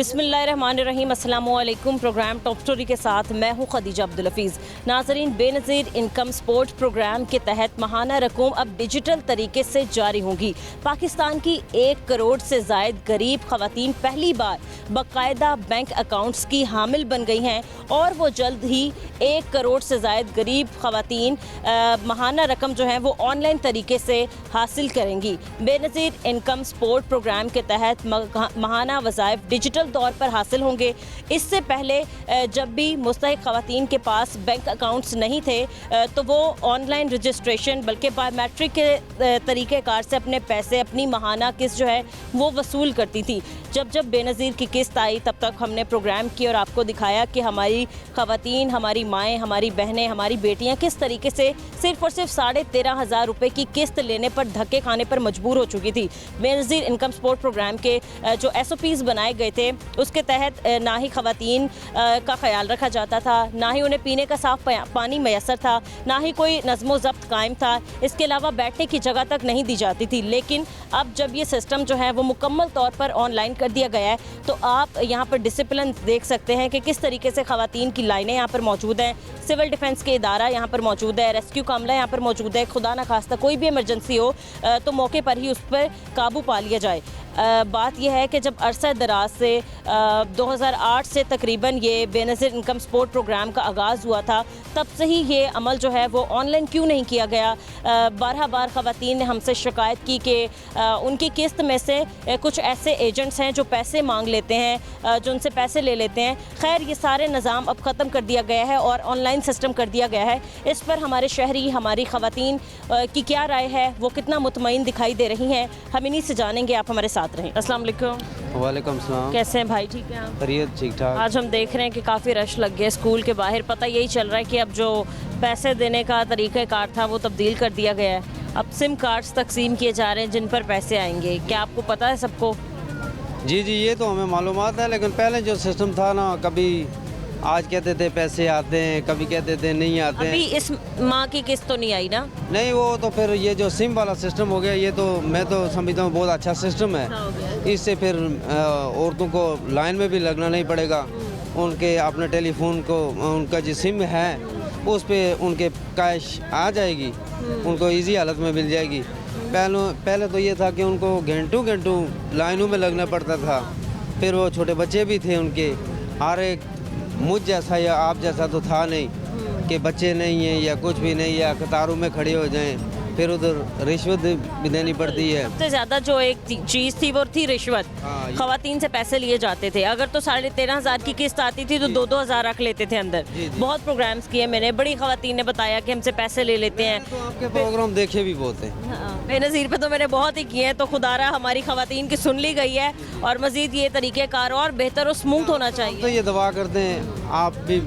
बिस्मिल्लाहिर्रहमानिर्रहीम, अस्सलामुअलैकुम। Programme top story के साथ मैं हूं खदीजा अब्दुल हफीज़। नाज़रीन, बेनज़ीर इनकम सपोर्ट प्रोग्राम के तहत माहाना रकूम अब डिजिटल तरीके से जारी होंगी। पाकिस्तान की 1 करोड़ से ज़ायद गरीब ख़वातीन पहली बार बाकायदा बैंक अकाउंट्स की हामिल बन गई हैं और वो जल्द ही 1 करोड़ से ज़ायद गरीब ख़वातीन माहाना रकम जो है वो ऑनलाइन तरीके से हासिल करेंगी। बेनज़ीर इनकम सपोर्ट प्रोग्राम के तहत माहाना वज़ाइफ डिजिटल तौर पर हासिल होंगे। इससे पहले जब भी मुस्तहिक ख़वातीन के पास बैंक अकाउंट्स नहीं थे तो वो ऑनलाइन रजिस्ट्रेशन बल्कि बायोमेट्रिक के तरीक़ेकार से अपने पैसे, अपनी माहाना किस्त जो है वो वसूल करती थी। जब जब बेनज़ीर की किस्त आई तब तक हमने प्रोग्राम किया और आपको दिखाया कि हमारी ख़वातीन, हमारी माएँ, हमारी बहनें, हमारी बेटियाँ किस तरीके से सिर्फ़ और सिर्फ 13,500 रुपये की किस्त लेने पर धक्के खाने पर मजबूर हो चुकी थी। बेनज़ीर इनकम सपोर्ट प्रोग्राम के जो SOPs बनाए गए थे उसके तहत ना ही ख़वातीन का ख्याल रखा जाता था, ना ही उन्हें पीने का साफ़ पानी मैसर था, ना ही कोई नज़्म ज़ब्त कायम था। इसके अलावा बैठने की जगह तक नहीं दी जाती थी। लेकिन अब जब ये सिस्टम जो है वो मुकम्मल तौर पर ऑनलाइन कर दिया गया है तो आप यहाँ पर डिसिप्लिन देख सकते हैं कि किस तरीके से ख़वातीन की लाइनें यहाँ पर मौजूद हैं। सिविल डिफेंस के इदारा यहाँ पर मौजूद है, रेस्क्यू का अमला यहाँ पर मौजूद है। खुदा न खास्ता कोई भी इमरजेंसी हो तो मौके पर ही उस पर काबू पा लिया जाए। बात यह है कि जब अरसा दराज से 2008 से तकरीबन ये बेनज़ीर इनकम सपोर्ट प्रोग्राम का आगाज़ हुआ था, तब से ही ये अमल जो है वो ऑनलाइन क्यों नहीं किया गया। 12 बार ख़वातीन ने हमसे शिकायत की कि उनकी किस्त में से कुछ ऐसे एजेंट्स हैं जो पैसे मांग लेते हैं, जो उनसे पैसे ले लेते हैं। खैर, ये सारे निज़ाम अब ख़त्म कर दिया गया है और ऑनलाइन सिस्टम कर दिया गया है। इस पर हमारे शहरी, हमारी ख़वातीन की क्या राय है, वो कितना मुतमईन दिखाई दे रही हैं, हम इन्हीं से जानेंगे। आप हमारे साथ रहें। अस्सलाम वालेकुम। वालेकुम सलाम। कैसे हैं भाई? ठीक हैं? खैरियत, ठीक ठाक। आज हम देख रहे हैं कि काफ़ी रश लग गया स्कूल के बाहर। पता यही चल रहा है कि अब जो पैसे देने का तरीक़ाकार था वो तब्दील कर दिया गया है। अब सिम कार्ड्स तकसीम किए जा रहे हैं जिन पर पैसे आएंगे। क्या आपको पता है सबको? जी, ये तो हमें मालूमात है, लेकिन पहले जो सिस्टम था ना, कभी आज कहते थे पैसे आते हैं, कभी कहते थे नहीं आते हैं। अभी इस माह की किस्त तो नहीं आई ना? नहीं, वो तो फिर ये जो सिम वाला सिस्टम हो गया, ये तो मैं तो समझता हूँ बहुत अच्छा सिस्टम है। इससे फिर औरतों को लाइन में भी लगना नहीं पड़ेगा। उनके अपने टेलीफोन को उनका जो सिम है उस पर उनके कैश आ जाएगी, उनको इजी हालत में मिल जाएगी। पहले तो ये था कि उनको घंटों घंटों लाइनों में लगना पड़ता था। फिर वो छोटे बच्चे भी थे उनके, हर एक मुझ जैसा या आप जैसा तो था नहीं कि बच्चे नहीं हैं या कुछ भी नहीं, या कतारों में खड़े हो जाएं, फिर उधर रिश्वत भी देनी पड़ती है। सबसे ज़्यादा जो एक चीज़ थी वो थी रिश्वत। ख़वातीन से पैसे लिए जाते थे। अगर तो 13,500 की किस्त आती थी तो 2-2 हज़ार रख लेते थे अंदर। बहुत प्रोग्राम्स किए मैंने, बड़ी ख़वातीन ने बताया कि हमसे पैसे ले लेते हैं। तो आपके प्रोग्राम देखे भी बहुत हैं। बेनज़ीर पे तो मैंने बहुत ही किए हैं, तो खुदारा हमारी ख़वातीन की सुन ली गई है और मज़ीद ये तरीक़ेकार और बेहतर और स्मूथ होना चाहिए। तो ये दुआ करते हैं, आप भी,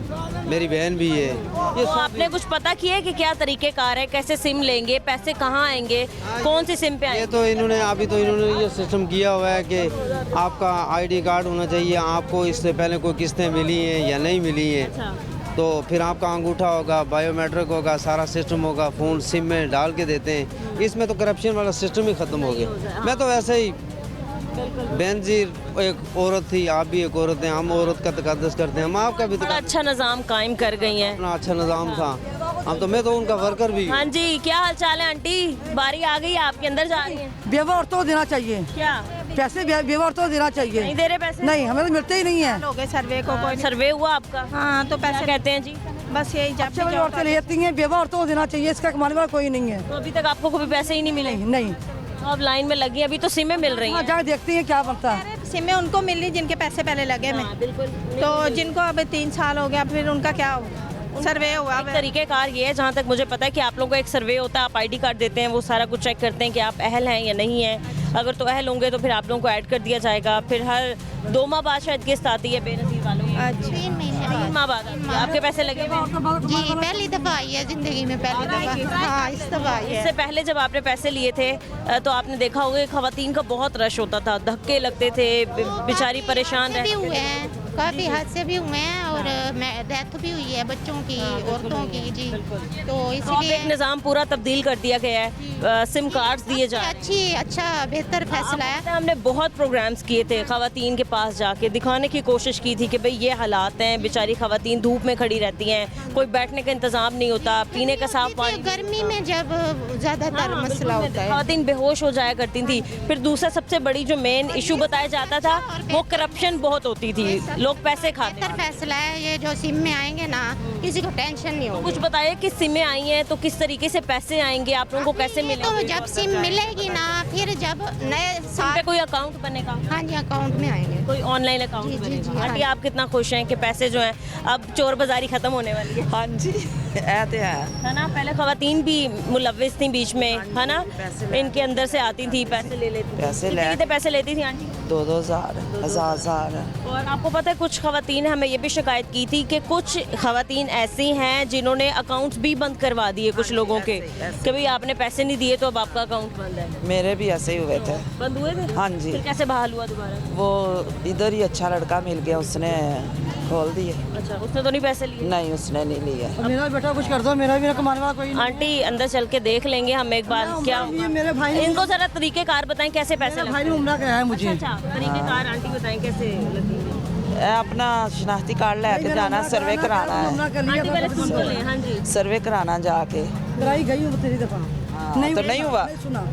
मेरी बहन भी है। तो आपने कुछ पता किया है कि क्या तरीक़ेकार है, कैसे सिम लेंगे, पैसे कहाँ आएंगे, कौन सी सिम पे आएंगे? ये तो इन्होंने ये सिस्टम किया हुआ है कि आपका ID कार्ड होना चाहिए। आपको इससे पहले कोई किस्तें मिली हैं या नहीं मिली हैं। अच्छा। तो फिर आपका अंगूठा होगा, बायोमेट्रिक होगा, सारा सिस्टम होगा, फ़ोन सिम में डाल के देते हैं। इसमें तो करप्शन वाला सिस्टम ही ख़त्म हो गया। मैं तो वैसे ही, बेनज़ीर एक औरत थी, आप भी एक औरत हैं, हम औरत का तक़द्दुस करते हैं, हम आपका भी बड़ा अच्छा निज़ाम कायम कर गई हैं। इतना अच्छा निज़ाम था। मैं तो उनका वर्कर भी। हाँ जी, क्या हाल चाल है आंटी? बारी आ गई है आपके, अंदर जा रही है। बेवा औरतों को देना चाहिए क्या पैसे, बेवा औरतों को देना चाहिए। नहीं दे रहे पैसे? नहीं, हमें तो मिलते ही नहीं है। हो गए सर्वे को, कोई सर्वे हुआ आपका? हाँ, तो क्या पैसे कहते हैं जी? बस यही जब अच्छे वाली औरतें लेती हैं, बेवा औरतों को देना चाहिए, इसका कमाने वाला कोई नहीं है। तो अभी तक आपको कोई पैसे ही नहीं मिले? नहीं, तो आप लाइन में लगी, अभी तो सिमें मिल रही वहाँ हैं। जाकर देखती हैं क्या बनता है। सिमें उनको मिल रही जिनके पैसे पहले लगे में। बिल्कुल। तो जिनको अब 3 साल हो गया, फिर उनका क्या सर्वे हुआ। तरीक़ेकार ये है, जहाँ तक मुझे पता है कि आप लोगों को एक सर्वे होता है, आप ID कार्ड देते हैं, वो सारा कुछ चेक करते हैं कि आप अहल हैं या नहीं हैं। अगर तो अहल होंगे तो फिर आप लोगों को ऐड कर दिया जाएगा। फिर हर 2 माह बाद शायद किस्त आती है बेनज़ीर वालों की। 3 माह बाद आती है। आपके पैसे लगे हुए हैं? जी, पहली दफ़ा आई है ज़िंदगी में, पहली दफ़ा। हाँ, इस दफ़ा आई है। इससे पहले जब आपने पैसे लिए थे तो आपने देखा होगा ख़वातीन का बहुत रश होता था, धक्के लगते थे, बेचारी परेशान भी हुए रहती हैं, काफ़ी हादसे भी हुए हैं और डेथ भी हुई है बच्चों की, औरतों की जी। तो तो अब इसलिए एक निज़ाम पूरा तब्दील कर दिया गया है, सिम कार्ड्स दिए जा रहे हैं। अच्छा बेहतर फैसला है। हमने बहुत प्रोग्राम्स किए थे, खवातीन के पास जाके दिखाने की कोशिश की थी कि भाई ये हालात हैं, बेचारी खवातीन धूप में खड़ी रहती हैं, कोई बैठने का इंतजाम नहीं होता, पीने का साफ पानी। गर्मी में जब ज़्यादातर मसला होता है, खवातीन बेहोश हो जाया करती थी। फिर दूसरा सबसे बड़ी जो मेन इशू बताया जाता था वो करप्शन बहुत होती थी, लोग पैसे खाते बेहतर फैसला है ये जो सिम में आएंगे ना, किसी को टेंशन नहीं होगी। कुछ बताइए कि सिमें आई हैं तो किस तरीके से पैसे आएंगे, आप लोगों को कैसे तो मिलेंगे? जब सिम मिलेगी ना, फिर जब नए सिम पे साल कोई अकाउंट बनेगा, हाँ जी अकाउंट में आएंगे। कोई ऑनलाइन अकाउंट जी, जी, बनेगा। हाँ। आंटी आप कितना खुश हैं कि पैसे जो हैं अब चोर बाजारी खत्म होने वाली है? हाँ जी ਇਹ ਤੇ है। ना पहले खवातीन भी मुलविस थी बीच में, है ना, इनके अंदर से आती थी, पैसे ले लेती थी। पैसे ले- कितने पैसे लेती थी आंटी? 2-2 हज़ार, हज़ार। और आपको पता है कुछ खवातीन हमें ये भी शिकायत की थी कि कुछ खवातीन ऐसी हैं जिन्होंने अकाउंट्स भी बंद करवा दिए कुछ लोगों के, कि भाई आपने पैसे नहीं दिए तो अब आपका अकाउंट बंद है। मेरे भी ऐसे ही हुए थे। बंद हुए थे? हाँ जी। फिर कैसे बहाल हुआ दोबारा? वो इधर ही अच्छा लड़का मिल गया, उसने खोल दिए। अच्छा, उसने तो नहीं पैसे लिए? नहीं उसने नहीं लिया। अब मेरा बेटा कुछ कर दो, मेरा भी कमाने वाला कोई नहीं। आंटी अंदर चल के देख लेंगे हम एक बार क्या ये मेरे भाई ने- इनको जरा तरीकेकार बताएं कैसे पैसे मेरे भाई लगते ने हैं। उम्र कराया है मुझे। अच्छा, तरीकेकार आंटी बताएं कैसे लगती है। ए, अपना शनाख्ती कार्ड लेके जाना, सर्वे कराना उम्र है, कर लिया आंटी पहले सुन तो लें। हाँ जी। सर्वे कराना जाके। कराई गई हूँ तेरी दफा। हाँ, तो नहीं हुआ। नहीं सुना,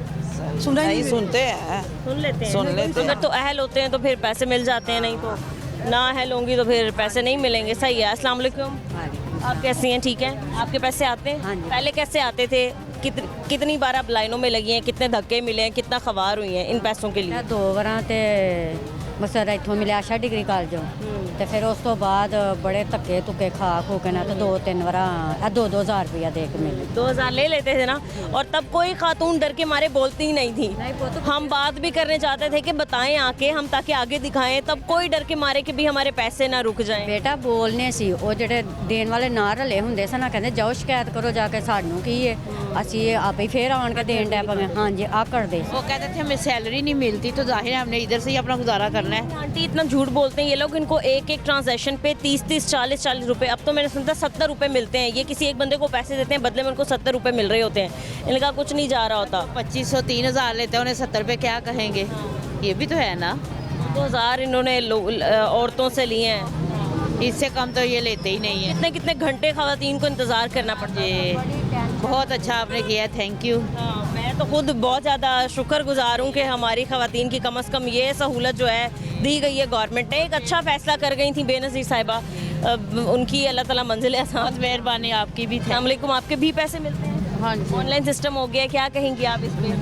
सुना ही नहीं नहीं। सुनते हैं। सुन लेते हैं। सुन लेते अगर तो अहल होते हैं तो फिर पैसे मिल जाते हैं, नहीं तो ना अहल होंगी तो फिर पैसे नहीं मिलेंगे। सही है। अस्सलाम वालेकुम। आप कैसी हैं? ठीक है। आपके पैसे आते हैं? पहले कैसे आते थे? कितनी बार आप लाइनों में लगी हैं, कितने धक्के मिले हैं, कितना खवार हुई हैं इन पैसों के लिए? मैं 2 ਵਾਰਾਂ ਤੇ ਮਸਰਾ ਇੱਥੋਂ ਮਿਲਿਆ ਆਸ਼ਾ ਡਿਗਰੀ ਕਾਲਜੋਂ ਤੇ ਫਿਰ ਉਸ ਤੋਂ ਬਾਅਦ ਬੜੇ ਧੱਕੇ ਧੁੱਕੇ ਖਾ ਖੂ ਕੇ ਨਾ ਤੇ 2-3 ਵਾਰਾਂ 2-2000 रुपया दे के मिले। 2000 ले लेते थे ना, और तब कोई खातून डर के मारे बोलती ही नहीं थी। हम बात भी करने जाते थे कि बताएं आके हम, ताकि आगे दिखाएं, तब कोई डर के मारे कि भी हमारे पैसे ना रुक जाएं। ਬੇਟਾ ਬੋਲਨੇ ਸੀ ਉਹ ਜਿਹੜੇ ਦੇਣ ਵਾਲੇ ਨਾ ਰਲੇ ਹੁੰਦੇ ਸਨ, ਕਹਿੰਦੇ ਜਾਓ ਸ਼ਿਕਾਇਤ ਕਰੋ ਜਾ ਕੇ, ਸਾਨੂੰ ਕੀ ਹੈ, ਅਸੀਂ ਆਪੇ ਫੇਰ ਆਣ ਕੇ ਦੇਣ ਡੈ ਪਵੇਂ। ਹਾਂਜੀ ਆ ਕਰਦੇ वो कहते थे हमें सैलरी नहीं मिलती तो जाहिर है हमने इधर से ही अपना गुजारा करना है। आंटी इतना झूठ बोलते हैं ये लोग, इनको एक एक ट्रांजैक्शन पे 30-30, 40-40 रुपए, अब तो मैंने सुना 70 रुपए मिलते हैं। ये किसी एक बंदे को पैसे देते हैं, बदले में उनको 70 रुपए मिल रहे होते हैं, इनका कुछ नहीं जा रहा होता। 2500 3000 लेते हैं, उन्हें 70 रुपये क्या कहेंगे? ये भी तो है ना। 2000 इन्होंने औरतों से लिए हैं। इससे कम तो ये लेते ही नहीं है। कितने कितने घंटे खवातीन को इंतज़ार करना पड़ता है। बहुत अच्छा आपने किया, थैंक यू। मैं तो खुद बहुत ज़्यादा शुक्रगुजार हूँ कि हमारी खवातीन की कम से कम ये सहूलत जो है दी गई है गवर्नमेंट ने। एक अच्छा फ़ैसला कर गई थी बेनज़ीर साहिबा, उनकी अल्लाह ताला मंजिल आसान। बहुत मेहरबानी आपकी भी। अस्सलाम वालेकुम। आपके भी पैसे मिलते हैं? हाँ जी। ऑनलाइन सिस्टम हो गया, क्या कहेंगी आप इस पे?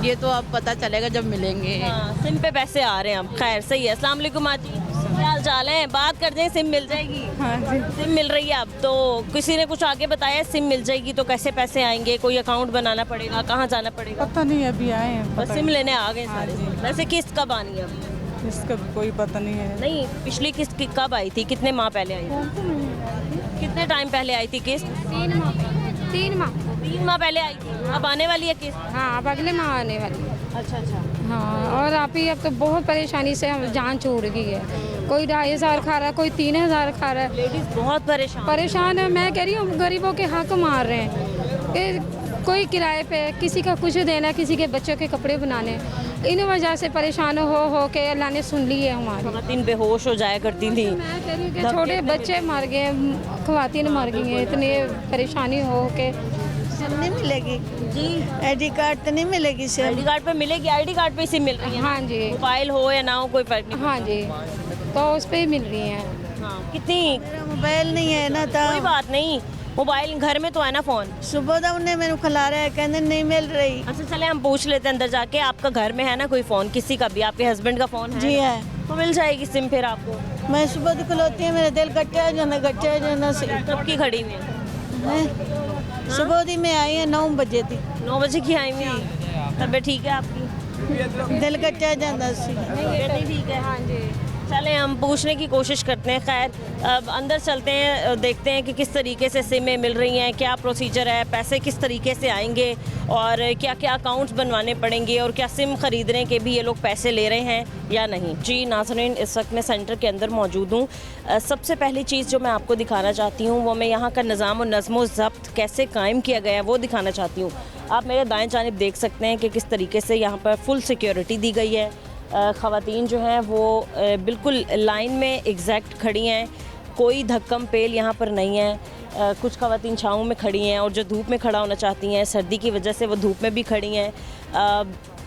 ये तो अब पता चलेगा जब मिलेंगे। हाँ, सिम पे पैसे आ रहे हैं अब। खैर सही है। अस्सलाम वालेकुम आजी, क्या हाल चाल है? बात कर दें, सिम मिल जाएगी? हाँ जी। सिम मिल रही है अब तो। किसी ने कुछ आगे बताया सिम मिल जाएगी तो कैसे पैसे आएंगे, कोई अकाउंट बनाना पड़ेगा, कहाँ जाना पड़ेगा? पता नहीं अभी आए हैं, बस सिम लेने आ गए सारे। वैसे किस्त कब आनी है अब? इसका कोई पता नहीं है। नहीं, पिछली किस्त कब आई थी, कितने माह पहले आई थी? कितने टाइम पहले आई थी किस्त? 3 माह 3 माह 3 माह पहले आई थी। अब आने वाली है किस्त? हाँ अब अगले माह आने वाली है। अच्छा अच्छा। हाँ और आप ही अब तो बहुत परेशानी से हम जान छोड़ गई है। कोई 2500 खा रहा है, कोई 3000 खा रहा है। लेडीज बहुत परेशान है। मैं कह रही हूँ गरीबों के हक मार रहे हैं। कोई किराए पे, किसी का कुछ देना, किसी के बच्चों के कपड़े बनाने, इन वजह से परेशान हो के अल्लाह ने सुन ली है हमारी। खवातीन बेहोश हो जाया करती थी। मैं कह रही हूँ कि छोटे बच्चे मर गए, खवातीन मर गई हैं, इतनी परेशानी हो के। नहीं मिलेगी जी, आईडी कार्ड तो नहीं मिलेगी सिम। आईडी कार्ड पे मिलेगी, आईडी कार्ड पे ही सिम मिल रही है। हाँ जी। मोबाइल हो या ना हो कोई फर्क नहीं। हाँ जी, तो उस पर ही मिल रही हैं। हाँ, कितनी? मेरा मोबाइल नहीं है ना था। कोई बात नहीं, मोबाइल घर में तो है ना फोन। सुबह तो उन्हें मेरे खिला रहा है, कहते नहीं मिल रही। अच्छा चले हम पूछ लेते हैं अंदर जाके, आपका घर में है ना कोई फोन, किसी का भी, आपके हस्बैंड का फोन है? जी है। तो मिल जाएगी सिम फिर आपको। मैं सुबह तो खिलौती है, मेरा दिल कट्टे जाना कब की खड़ी हुई है? सुबह दी मैं आई है 9 बजे थी। 9 बजे की आई हुई। तबीयत ठीक है आपकी? दिल कट्टे जाता सी। नहीं ठीक है। हाँ जी। चलें हम पूछने की कोशिश करते हैं। खैर अब अंदर चलते हैं, देखते हैं कि किस तरीके से सिमें मिल रही हैं, क्या प्रोसीजर है, पैसे किस तरीके से आएंगे और क्या क्या अकाउंट्स बनवाने पड़ेंगे और क्या सिम ख़रीदने के भी ये लोग पैसे ले रहे हैं या नहीं। जी नाज़रीन, इस वक्त मैं सेंटर के अंदर मौजूद हूँ। सबसे पहली चीज़ जो मैं आपको दिखाना चाहती हूँ वो मैं यहाँ का निज़ाम और नज़्म ज़ब्त कैसे कायम किया गया है वो दिखाना चाहती हूँ। आप मेरे दाएँ जानिब देख सकते हैं कि किस तरीके से यहाँ पर फुल सिक्योरिटी दी गई है। ख़वातीन जो हैं वो बिल्कुल लाइन में एग्जैक्ट खड़ी हैं, कोई धक्कम पेल यहाँ पर नहीं है। कुछ ख़वातीन छाँव में खड़ी हैं और जो धूप में खड़ा होना चाहती हैं, सर्दी की वजह से वो धूप में भी खड़ी हैं।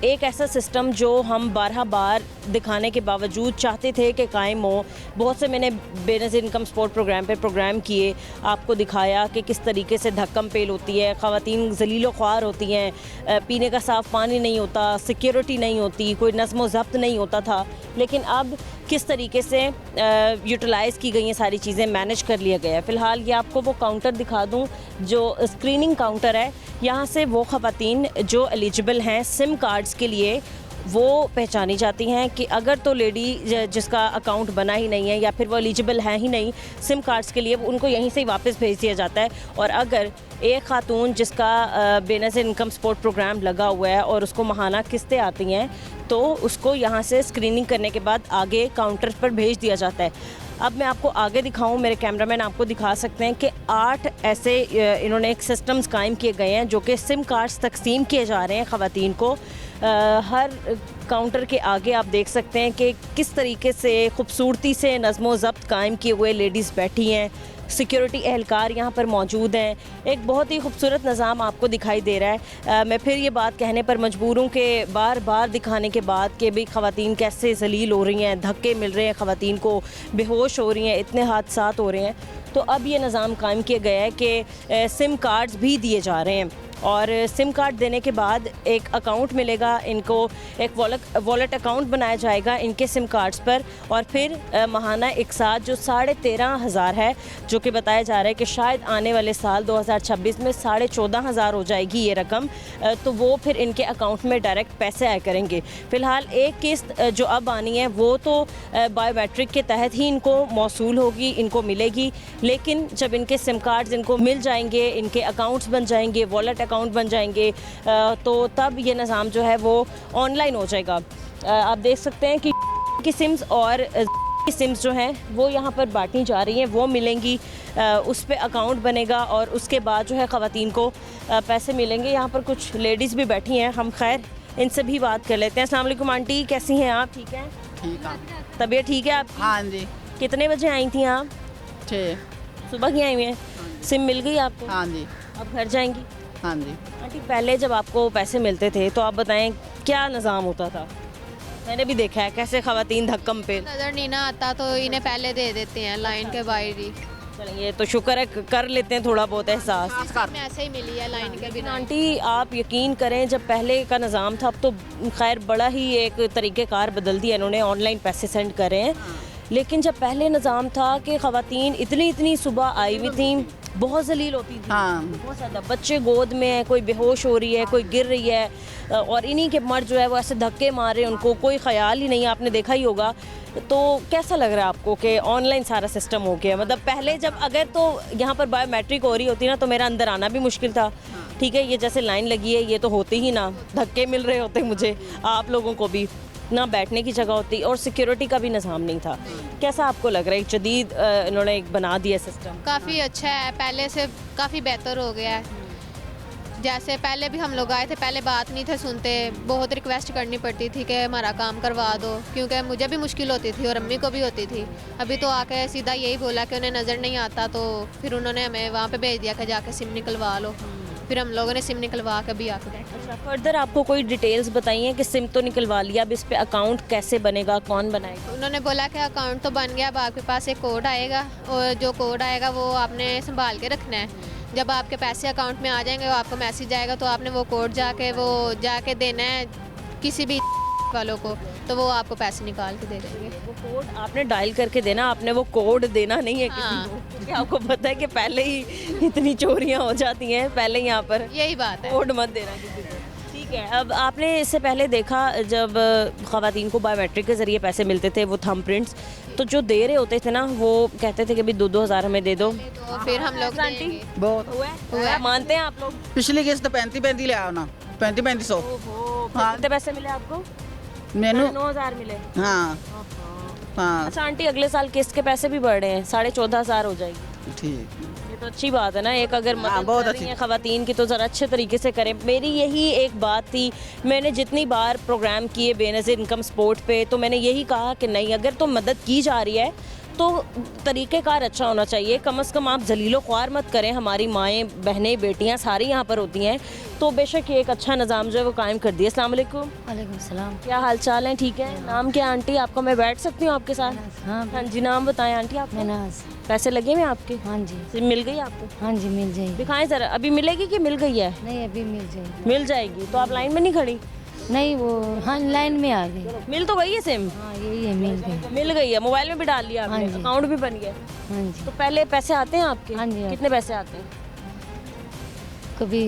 एक ऐसा सिस्टम जो हम 12 बार दिखाने के बावजूद चाहते थे कि कायम हो। बहुत से मैंने बेनज़ीर इनकम सपोर्ट प्रोग्राम पे प्रोग्राम किए, आपको दिखाया कि किस तरीके से धक्कम पेल होती है, ख़वातीन ज़लीलो ख्वार होती हैं, पीने का साफ़ पानी नहीं होता, सिक्योरिटी नहीं होती, कोई नज़्म व ज़ब्त नहीं होता था। लेकिन अब किस तरीके से यूटिलाइज़ की गई हैं सारी चीज़ें, मैनेज कर लिया गया है। फ़िलहाल ये आपको वो काउंटर दिखा दूँ जो स्क्रीनिंग काउंटर है। यहाँ से वो ख़वातीन जो एलिजिबल हैं सिम कार्ड्स के लिए वो पहचानी जाती हैं कि अगर तो लेडी जिसका अकाउंट बना ही नहीं है या फिर वो एलिजिबल है ही नहीं सिम कार्ड्स के लिए, उनको यहीं से ही वापस भेज दिया जाता है। और अगर एक खातून जिसका बेनज़ीर इनकम सपोर्ट प्रोग्राम लगा हुआ है और उसको माहाना किस्तें आती हैं तो उसको यहाँ से स्क्रीनिंग करने के बाद आगे काउंटर पर भेज दिया जाता है। अब मैं आपको आगे दिखाऊं, मेरे कैमरामैन आपको दिखा सकते हैं कि 8 ऐसे इन्होंने एक सिस्टम्स कायम किए गए हैं जो कि सिम कार्ड्स तकसीम किए जा रहे हैं ख़वातीन को। हर काउंटर के आगे आप देख सकते हैं कि किस तरीके से खूबसूरती से नज़्म व ज़ब्त कायम किए हुए लेडीज़ बैठी हैं, सिक्योरिटी एहलकार यहाँ पर मौजूद हैं। एक बहुत ही खूबसूरत निज़ाम आपको दिखाई दे रहा है। मैं फिर ये बात कहने पर मजबूर हूँ कि बार बार दिखाने के बाद कि भाई ख़वातीन कैसे ज़लील हो रही हैं, धक्के मिल रहे हैं, ख़वातीन को बेहोश हो रही हैं, इतने हादसात हो रहे हैं। तो अब ये निज़ाम कायम किया गया है कि सिम कार्ड्स भी दिए जा रहे हैं और सिम कार्ड देने के बाद एक अकाउंट मिलेगा इनको, एक वॉलेट अकाउंट बनाया जाएगा इनके सिम कार्ड्स पर और फिर माहाना एक साथ जो 13,500 है, जो कि बताया जा रहा है कि शायद आने वाले साल 2026 में 14,500 हो जाएगी ये रकम, तो वो फिर इनके अकाउंट में डायरेक्ट पैसे आया करेंगे। फ़िलहाल एक किस्त जो अब आनी है वो तो बायोमेट्रिक के तहत ही इनको मौसूल होगी, इनको मिलेगी। लेकिन जब इनके सिम कार्ड्स इनको मिल जाएंगे, इनके अकाउंट्स बन जाएंगे, वॉलेट अकाउंट बन जाएंगे, तो तब ये निज़ाम जो है वो ऑनलाइन हो जाएगा। आप देख सकते हैं कि सिम्स और सिम्स जो हैं वो यहाँ पर बांटी जा रही हैं, वो मिलेंगी, उस पे अकाउंट बनेगा और उसके बाद जो है ख़वातीन को पैसे मिलेंगे। यहाँ पर कुछ लेडीज़ भी बैठी हैं, हम खैर इनसे भी बात कर लेते हैं। अस्सलाम वालेकुम आंटी, कैसी हैं आप? ठीक हैं? ठीक है। तबीयत ठीक है आपकी? हाँ जी। कितने बजे आई थी आप? 6 सुबह की आई हुई हैं। सिम मिल गई आपको? हाँ जी। अब घर जाएंगी? हाँ जी। आंटी पहले जब आपको पैसे मिलते थे तो आप बताएं क्या निज़ाम होता था? मैंने भी देखा है कैसे ख़वातीन धक्कम पे नज़र नहीं ना आता तो इन्हें पहले दे देते हैं लाइन के बाहर ही। चलिए तो शुक्र है कर लेते हैं थोड़ा बहुत एहसास। में ऐसे ही मिली है लाइन के बिना। आंटी आप यकीन करें जब पहले का निज़ाम था अब तो खैर बड़ा ही एक तरीक़ेकार बदल दिया इन्होंने, ऑनलाइन पैसे सेंड करे हैं। लेकिन जब पहले निज़ाम था कि ख़वातीन इतनी सुबह आई हुई थी, बहुत जलील होती थी। हाँ। बहुत ज़्यादा बच्चे गोद में है, कोई बेहोश हो रही है, कोई गिर रही है और इन्हीं के मर्द जो है वो ऐसे धक्के मार रहे हैं, उनको कोई ख्याल ही नहीं, आपने देखा ही होगा। तो कैसा लग रहा है आपको कि ऑनलाइन सारा सिस्टम हो गया? मतलब पहले जब अगर तो यहाँ पर बायोमेट्रिक हो रही होती ना तो मेरा अंदर आना भी मुश्किल था। ठीक है, ये जैसे लाइन लगी है ये तो होती ही ना, धक्के मिल रहे होते मुझे, आप लोगों को भी ना बैठने की जगह होती और सिक्योरिटी का भी निज़ाम नहीं था। कैसा आपको लग रहा है? एक जदीद इन्होंने एक बना दिया सिस्टम। काफ़ी अच्छा है, पहले से काफ़ी बेहतर हो गया है। जैसे पहले भी हम लोग आए थे, पहले बात नहीं थे सुनते, बहुत रिक्वेस्ट करनी पड़ती थी कि हमारा काम करवा दो, क्योंकि मुझे भी मुश्किल होती थी और अम्मी को भी होती थी। अभी तो आके सीधा यही बोला कि उन्हें नज़र नहीं आता, तो फिर उन्होंने हमें वहाँ पे भेज दिया कि जाके सिम निकलवा लो। फिर हम लोगों ने सिम निकलवा के भी आके बैठे। अच्छा, फर्दर आपको कोई डिटेल्स बताइए कि सिम तो निकलवा लिया, अब इस पे अकाउंट कैसे बनेगा, कौन बनाएगा? उन्होंने बोला कि अकाउंट तो बन गया, अब आपके पास एक कोड आएगा और जो कोड आएगा वो आपने संभाल के रखना है। जब आपके पैसे अकाउंट में आ जाएंगे, वो आपको मैसेज आएगा, तो आपने वो कोड जाके देना है किसी भी वालों को, तो वो आपको पैसे निकाल के दे देंगे। वो कोड आपने डायल करके देना, आपने वो कोड देना नहीं है किसी को, क्योंकि आपको पता है कि पहले ही इतनी चोरियां हो जाती हैं, पहले यहाँ पर यही बात है, कोड मत देना किसी को। ठीक ठीक है, अब आपने इससे पहले देखा जब ख़वातीन को बायोमेट्रिक के ज़रिए पैसे मिलते थे, वो थंब प्रिंट्स, तो जो दे रहे होते थे ना वो कहते थे कि भाई 2-2 हज़ार हमें दे दो। तो फिर हम लोग देंगे। बहुत हुआ है? मानते हैं आप लोग? पिछली किस्त 35 ले आओ ना, 3500। हाँ, कितने पैसे मिले आपको? मैनू 9,000 मिले। हाँ हाँ अच्छा आंटी, अगले साल किस्त के पैसे भी बढ़ रहे हैं, 14,500 हो जाएगी। ठीक, ये तो अच्छी बात है ना, एक अगर मदद बहुत कर रही हैं ख़वातीन की तो ज़रा अच्छे तरीके से करें। मेरी यही एक बात थी, मैंने जितनी बार प्रोग्राम किए बेनज़ीर इनकम सपोर्ट पे, तो मैंने यही कहा कि नहीं, अगर तो मदद की जा रही है तो तरीक़ेकार अच्छा होना चाहिए। कम से कम आप जलीलो ख्वार मत करें। हमारी माएँ, बहनें, बेटियाँ सारी यहाँ पर होती हैं, तो बेशक ये एक अच्छा निज़ाम जो है वो कायम कर दिया। अस्सलाम वालेकुम। वालेकुम सलाम। क्या हाल चाल है? ठीक है। नाम क्या आंटी आपका? मैं बैठ सकती हूँ आपके साथ? हाँ जी, नाम बताएं आंटी आप। मेनाज। पैसे लगे हुए आपके? हाँ जी। सिम मिल गई आपको? हाँ जी मिल जाएगी। दिखाएं ज़रा, अभी मिलेगी कि मिल गई है? नहीं अभी मिल जाएगी। मिल जाएगी। तो आप लाइन में नहीं खड़ी? नहीं वो हाँ लाइन में आ गई। मिल तो गई है सिम? हाँ यही है, मिल गई। मिल गई है, मोबाइल में भी डाल लिया आपने? हाँ जी। अकाउंट भी बन गया? हाँ जी। तो पहले पैसे आते हैं आपके? हाँ जी। कितने पैसे आते हैं? कभी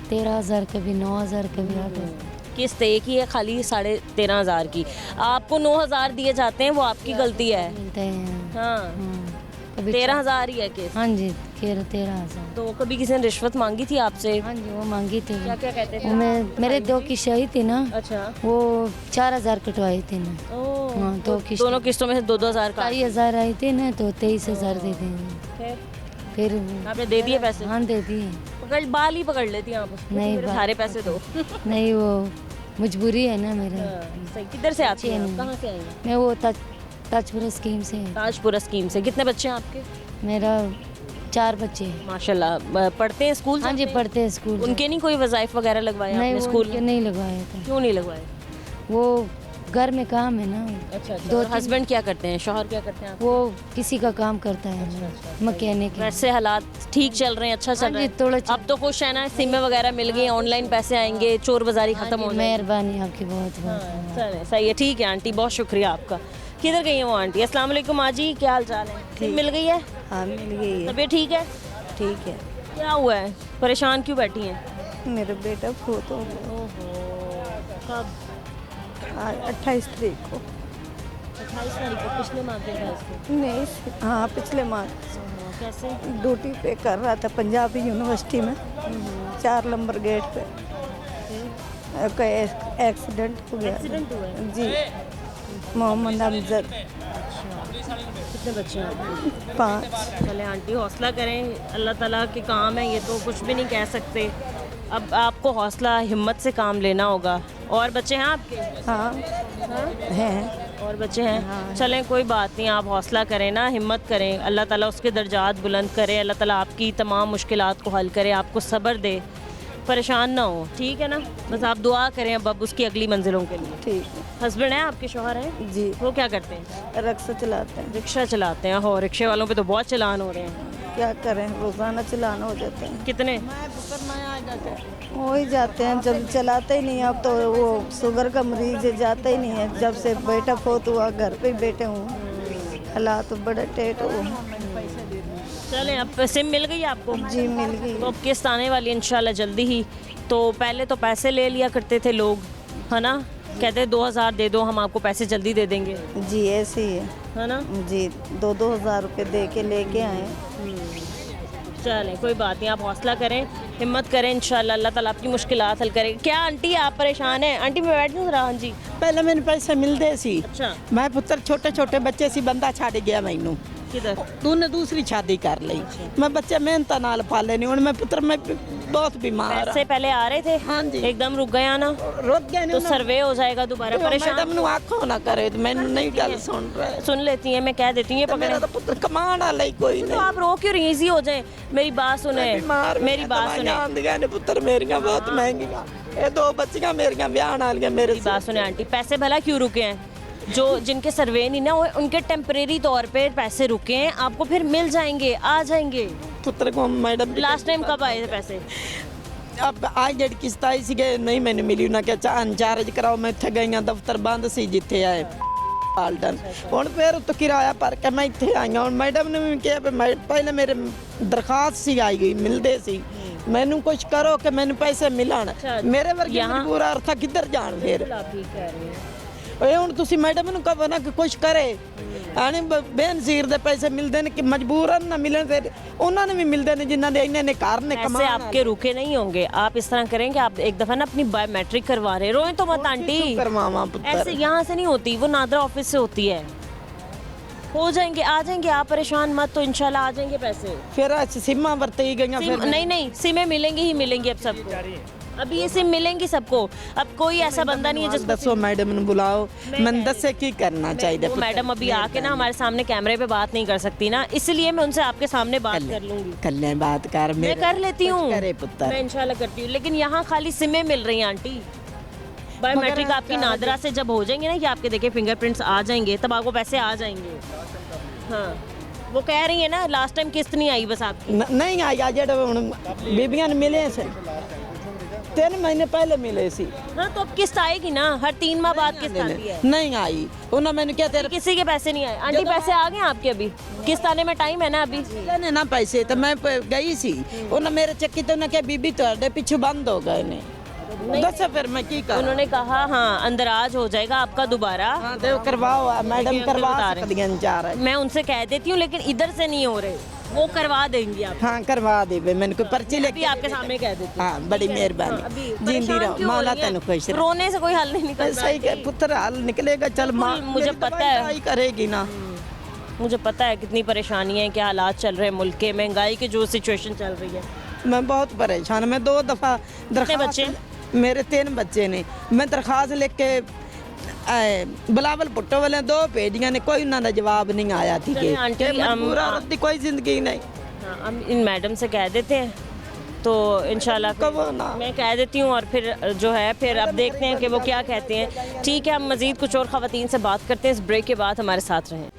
13,000, कभी 9,000, कभी 8,000। किस्त एक ही है खाली 13,500 की, आपको 9,000 दिए जाते हैं, वो आपकी गलती है। मिलते हैं। हाँ, कभी 13,000 ही है किस्त। हाँ जी 13,000। तो कभी किसी ने रिश्वत मांगी थी आपसे? हाँ जी वो मांगी थी। क्या क्या कहते थे? वो मैं मेरे 2 किश्तें थी ना, अच्छा, वो 4,000 कटवाई थी ना। ओह, हाँ 2 किश्त, दोनों किस्तों में से 2-2 हज़ार का। 2,500 आई थी ना, तो 23,000 दे देंगे। फिर आपने दे दिए पैसे? हाँ दे दिए। पकड़, बाल ही पकड़ लेती हैं आप उसको, नहीं, मेरे बाल- सारे पैसे दो। नहीं वो मजबूरी है ना मेरा। सही। किधर से आती हैं आप? नहीं। कहाँ से आई हैं? मैं वो ताजपुरा स्कीम से। ताजपुरा स्कीम से। कितने बच्चे हैं आपके? मेरा 4 बच्चे हैं। माशाल्लाह। पढ़ते हैं स्कूल? हाँ जी पढ़ते हैं स्कूल। उनके नहीं कोई वज़ाइफ वगैरह लगवाए नहीं आपने वो स्कूल उनके में? नहीं लगवाया था। क्यों नहीं लगवाए? वो घर में काम है ना। अच्छा, दो और तीन- हस्बैंड क्या करते हैं? शौहर क्या करते हैं? वो किसी का काम करता है, मैकेनिक है। वैसे हालात ठीक चल रहे हैं? अच्छा चल हाँ रहा जी, है? थोड़ा अब तो खुश है ना, सिमें वगैरह मिल गई, ऑनलाइन पैसे आएंगे, चोर बाजारी खत्म हो जाएगी। मेहरबानी आपकी बहुत बहुत। हाँ, चलें, सही है, ठीक है आंटी, बहुत शुक्रिया आपका। किधर गई है वो आंटी? अस्सलाम वालेकुम आजी, क्या हाल चाल है? सिम मिल गई है? हाँ मिल गई है। तबीयत ठीक है? ठीक है। क्या हुआ है? परेशान क्यों बैठी हैं? मेरा बेटा फोत हो गया। कब? 28 तारीख को। 28 तारीख को? पिछले माह के था नहीं, हाँ पिछले माह। कैसे? ड्यूटी पे कर रहा था पंजाबी यूनिवर्सिटी में, 4 नंबर गेट पे। एक्सीडेंट हो गया। एक्सीडेंट हुआ है? जी, मोहम्मद अमजद। कितने बच्चे हैं आपके? 5। चले आंटी, हौसला करें, अल्लाह ताला के काम है ये, तो कुछ भी नहीं कह सकते। अब आपको हौसला हिम्मत से काम लेना होगा। और बच्चे हैं आपके? हाँ हैं। और बच्चे हैं? चलें कोई बात नहीं, आप हौसला करें ना, हिम्मत करें, अल्लाह ताला उसके दर्जात बुलंद करे, अल्लाह ताला आपकी तमाम मुश्किलात को हल करे, आपको सब्र दे, परेशान ना हो, ठीक है ना? बस आप दुआ करें अब उसकी अगली मंजिलों के लिए। ठीक है। हस्बैंड है आपके? शौहर है? जी। वो क्या करते हैं? रिक्शा चलाते हैं। रिक्शा चलाते हैं? हो, रिक्शे वालों पे तो बहुत चलान हो रहे हैं। क्या करें, रोजाना चलान हो जाते हैं। कितने? हो ही जाते हैं, जब चलाते ही नहीं। अब तो वो शुगर का मरीज है, जाता ही नहीं है। जब से बेटा फोत हुआ घर पे ही बैठे हूँ, हालात तो बड़ा टेट हो। चलें, अब सिम मिल गई आपको? जी मिल गई। तो अब किस्त आने वाली है इंशाल्लाह जल्दी ही। तो पहले तो पैसे ले लिया करते थे लोग, है ना, कहते 2,000 दे दो, हम आपको पैसे जल्दी दे देंगे, जी ऐसे ही है ना? जी 2-2 हज़ार रुपये दे के लेके आए। चलें कोई बात नहीं, आप हौसला करें, हिम्मत करें, इंशाल्लाह अल्लाह ताला आपकी मुश्किलात हल करे। क्या आंटी आप परेशान हैं? आंटी मैं बैठ जाऊँ जरा? हाँ जी। पहले मैंने पैसे मिलते सी। अच्छा। मैं पुत्र छोटे छोटे बच्चे सी, बंदा छड़ गया मैनू। किधर? तूने दूसरी शादी कर ली। मैं बच्चे मेहनत नाल पाले नहीं। मैं पुत्र मैं बहुत बीमार। पैसे पहले आ रहे थे? हाँ जी। एकदम रुक गया ना? रुक गए तो सर्वे हो जाएगा दोबारा। परेशान मैडम नु आखो ना करे, मैंने नहीं गल सुन रहे। सुन लेती हैं, मैं कह देती हूँ ये पकड़े। मेरा तो पुत्र कमाने वाला ही कोई तो नहीं। आप रो क्यों रही? इजी हो जाए, मेरी बात सुने, मेरी बात सुने, आंदियां ने पुत्र मेरियां बहुत महंगियां। ये 2 बच्चियां मेरियां ब्याह वालियां मेरे मेरी बात सुने आंटी, पैसे भला क्यों रुके हैं? जो जिनके सर्वे नहीं ना हुए उनके टेम्परेरी तौर पे पैसे रुके हैं, आपको फिर मिल जाएंगे, आ जाएंगे। पुत्र को मैडम लास्ट टाइम कब आए थे पैसे? अब आज जड़ी किस्त आई सी नहीं मैंने मिली। उन्हें क्या चार्ज कराओ, मैं इत्थे गई हाँ, दफ्तर बंद सी जिथे आए पाल्टन। हुण फिर तो किराया भर के मैं इत्थे आई हूँ। मैडम ने भी कहा पहले मेरे दरखास्त सी आई गई, मिलते सी मैनू कुछ करो कि मैनू पैसे मिलन मेरे वर्गे यहाँ- मजबूर अर्था किधर जान फिर आप ठीक कह रहे हैं। ਇਹ ਹੁਣ ਤੁਸੀਂ ਮੈਡਮ ਨੂੰ ਕਹੋ ਨਾ ਕਿ ਕੁਝ ਕਰੇ ਆਣੇ ਬੇਨਜ਼ੀਰ ਦੇ ਪੈਸੇ ਮਿਲਦੇ ਨੇ ਕਿ ਮਜਬੂਰਨ ਨਾ ਮਿਲਣ ਤੇ ਉਹਨਾਂ ਨੂੰ ਵੀ ਮਿਲਦੇ ਨੇ ਜਿਨ੍ਹਾਂ ਦੇ ਇੰਨੇ ਨੇ ਘਰ ਨੇ ऐसे ਕਮਾਉਣ आपके रुके नहीं होंगे। आप इस तरह करेंगे, आप एक दफा ना अपनी बायोमेट्रिक करवा रहे, रोए तो मत आंटी, करवावा पुत्र ऐसे यहाँ से नहीं होती, वो नादरा ऑफिस से होती है। हो जाएंगे, आ जाएंगे, आप परेशान मत, तो इंशाल्लाह आ जाएंगे पैसे। ਫਿਰ ਸਿਮਾਂ ਵਰਤੀ ਗਈਆਂ ਫਿਰ नहीं नहीं, सिमें मिलेंगी ही मिलेंगी अब सबको। अभी ये सिम मिलेंगी सबको। अब कोई ऐसा बंदा नहीं है जिसको ਦੱਸੋ ਮੈਡਮ ਨੂੰ ਬੁਲਾਓ ਮੈਨੂੰ ਦੱਸੇ ਕੀ ਕਰਨਾ ਚਾਹੀਦਾ वो मैडम अभी आके ना हमारे सामने कैमरे पे बात नहीं कर सकती ना, इसलिए मैं उनसे आपके सामने बात कर लूंगी। ਕੱਲੇ ਬਾਤ ਕਰ मैं कर लेती हूँ, करे पुत्र मैं इंशाल्लाह करती हूँ, लेकिन यहाँ खाली सिमें मिल रही हैं आंटी। बायोमेट्रिक आपकी नादरा से जब हो जाएंगे ना, कि आपके देखिए फिंगरप्रिंट्स आ जाएंगे, तब आपको पैसे आ जाएंगे। हाँ, वो कह रही है ना लास्ट टाइम किस्त नहीं आई बस आपकी। ਨਹੀਂ ਆਇਆ ਜਿਹੜੇ ਹੁਣ ਬੀਬੀਆਂ ਨੂੰ ਮਿਲੇ ਸੀ 3 महीने पहले मिले सी हाँ, तो अब किस्त आएगी ना, हर 3 माह बाद किस्त आती है। नहीं आई उन्होंने मैंने क्या तेरे किसी के पैसे नहीं आए आंटी, पैसे आ गए आपके अभी, किस्त आने में टाइम है ना अभी। ने ना पैसे तो मैं गई सी उन्होंने मेरे चक्की तो उन्होंने क्या बीबी तो पीछे बंद हो गए ने दस फिर मैं की कर उन्होंने कहा हाँ अंदराज हो जाएगा आपका दोबारा। हाँ तो करवाओ मैडम करवा सकती हैं 4 मैं उनसे कह देती हूँ, लेकिन इधर से नहीं हो रहे, वो करवा देंगी आप। हाँ करवा दे मैंने कोई पर्ची अभी लेके आपके सामने कह देती हूँ। हाँ बड़ी मेहरबानी जिंदी रहो माला तेन खुश रहो। रोने से कोई हल नहीं निकलता। सही है पुत्र हल निकलेगा चल माँ मुझे पता है करेगी ना, मुझे पता है कितनी परेशानियाँ हैं, क्या हालात चल रहे हैं मुल्क के, महंगाई की जो सिचुएशन चल रही है। मैं बहुत परेशान, मैं 2 दफ़ा बच्चे? मेरे 3 बच्चे ने, मैं दरखास्त लिख के बिलावल भुट्टो वाले 2 भेजियां ने, कोई उन्होंने जवाब नहीं आया थी कि आंटी, मजबूर औरत दी कोई जिंदगी नहीं। हाँ, हम इन मैडम से कह देते हैं तो इंशाल्लाह कहो ना। मैं कह देती हूँ, और फिर जो है फिर अब देखते हैं कि वो क्या कहते हैं। ठीक है, हम मज़ीद कुछ और ख़वातीन से बात करते हैं, इस ब्रेक के बाद हमारे साथ रहें।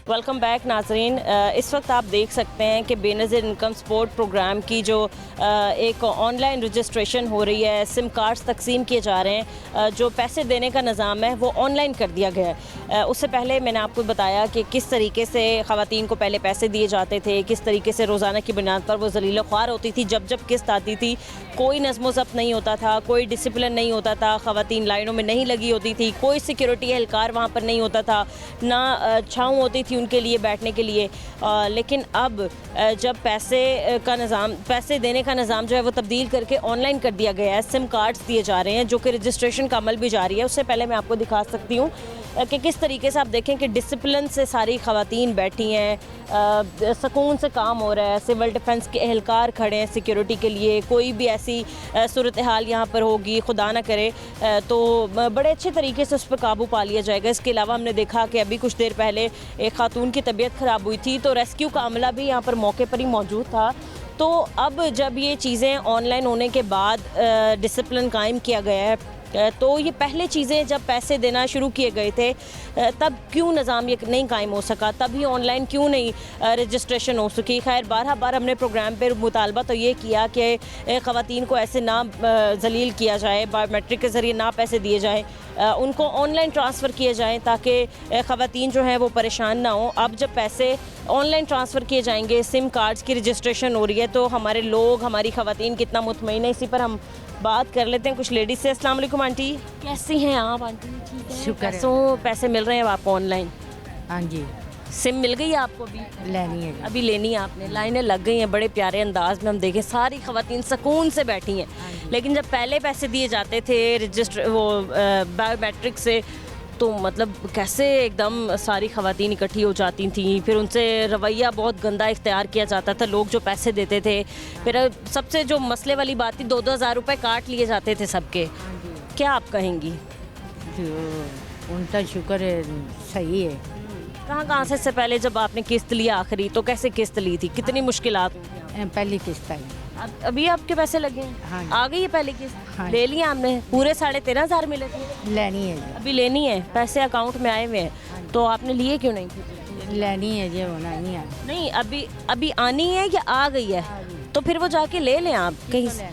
वेलकम बैक नाजरीन। इस वक्त आप देख सकते हैं कि बेनज़ीर इनकम सपोर्ट प्रोग्राम की जो एक ऑनलाइन रजिस्ट्रेशन हो रही है, सिम कार्ड्स तकसीम किए जा रहे हैं, जो पैसे देने का निज़ाम है वो ऑनलाइन कर दिया गया है। उससे पहले मैंने आपको बताया कि किस तरीके से ख़वातीन को पहले पैसे दिए जाते थे, किस तरीके से रोज़ाना की बुनियाद पर वो ज़लील ख्वार होती थी। जब जब किस्त आती थी कोई नज़्म ज़ब्त नहीं होता था, कोई डिसिप्लिन नहीं होता था, ख़वातीन लाइनों में नहीं लगी होती थी, कोई सिक्योरिटी एहलकार वहाँ पर नहीं होता था, ना छाँव होती थी उनके लिए बैठने के लिए। लेकिन अब जब पैसे देने का निज़ाम जो है वो तब्दील करके ऑनलाइन कर दिया गया है, सिम कार्ड्स दिए जा रहे हैं, जो कि रजिस्ट्रेशन का अमल भी जारी है। उससे पहले मैं आपको दिखा सकती हूँ कि किस तरीके से आप देखें कि डिसिप्लिन से सारी ख़वातीन बैठी हैं, सुकून से काम हो रहा है, सिविल डिफेंस के एहलकार खड़े हैं सिक्योरिटी के लिए। कोई भी ऐसी सूरत हाल यहाँ पर होगी, खुदा ना करे, तो बड़े अच्छे तरीके से उस पर काबू पा लिया जाएगा। इसके अलावा हमने देखा कि अभी कुछ देर पहले एक खातून की तबीयत ख़राब हुई थी, तो रेस्क्यू का अमला भी यहाँ पर मौके पर ही मौजूद था। तो अब जब ये चीज़ें ऑनलाइन होने के बाद डिसिप्लिन कायम किया गया है, तो ये पहले चीज़ें जब पैसे देना शुरू किए गए थे तब क्यों निज़ाम ये नहीं कायम हो सका, तभी ऑनलाइन क्यों नहीं रजिस्ट्रेशन हो सकी। खैर 12 बार हमने प्रोग्राम पर मुतालबा तो ये किया कि ख़वातीन को ऐसे ना जलील किया जाए, बायोमेट्रिक के ज़रिए ना पैसे दिए जाएँ, उनको ऑनलाइन ट्रांसफ़र किए जाएँ ताकि ख़वातीन जो हैं वो परेशान ना हो। अब जब पैसे ऑनलाइन ट्रांसफ़र किए जाएंगे, सिम कार्ड्स की रजिस्ट्रेशन हो रही है, तो हमारे लोग, हमारी ख़वातीन कितना मुतमईन है, इसी पर हम बात कर लेते हैं कुछ लेडीज़ से। अस्सलाम वालेकुम आंटी, कैसी हैं आप आंटी? ठीक है, शुक्र। पैसे मिल रहे हैं आपको ऑनलाइन? हाँ जी। सिम मिल गई है आपको? अभी लेनी है, अभी लेनी है आपने। लाइनें लग गई हैं बड़े प्यारे अंदाज में, हम देखें सारी ख़वातीन सुकून से बैठी हैं। लेकिन जब पहले पैसे दिए जाते थे बायोमेट्रिक से, तो मतलब कैसे एकदम सारी ख़वातीन इकट्ठी हो जाती थी, फिर उनसे रवैया बहुत गंदा इख्तियार किया जाता था लोग जो पैसे देते थे। फिर सबसे जो मसले वाली बात थी, 2-2 हज़ार रुपये काट लिए जाते थे सबके। क्या आप कहेंगी? उनका शुक्र है, सही है। कहाँ से इससे पहले जब आपने किस्त लिया आखिरी, तो कैसे किस्त ली थी, कितनी मुश्किलात हुई थी? पहली किस्त आई। अभी आपके पैसे लगे हैं? हाँ। आ गई है पहली किस्त? हाँ। ले लिया आपने? पूरे 13,500 मिले थे? लेनी है जी। अभी लेनी है, पैसे अकाउंट में आए हुए हैं, तो आपने लिए क्यों नहीं थे? लेनी है जी, होना नहीं है। नहीं, अभी आनी है या आ गई है? तो फिर वो जाके ले लें आप कहीं से।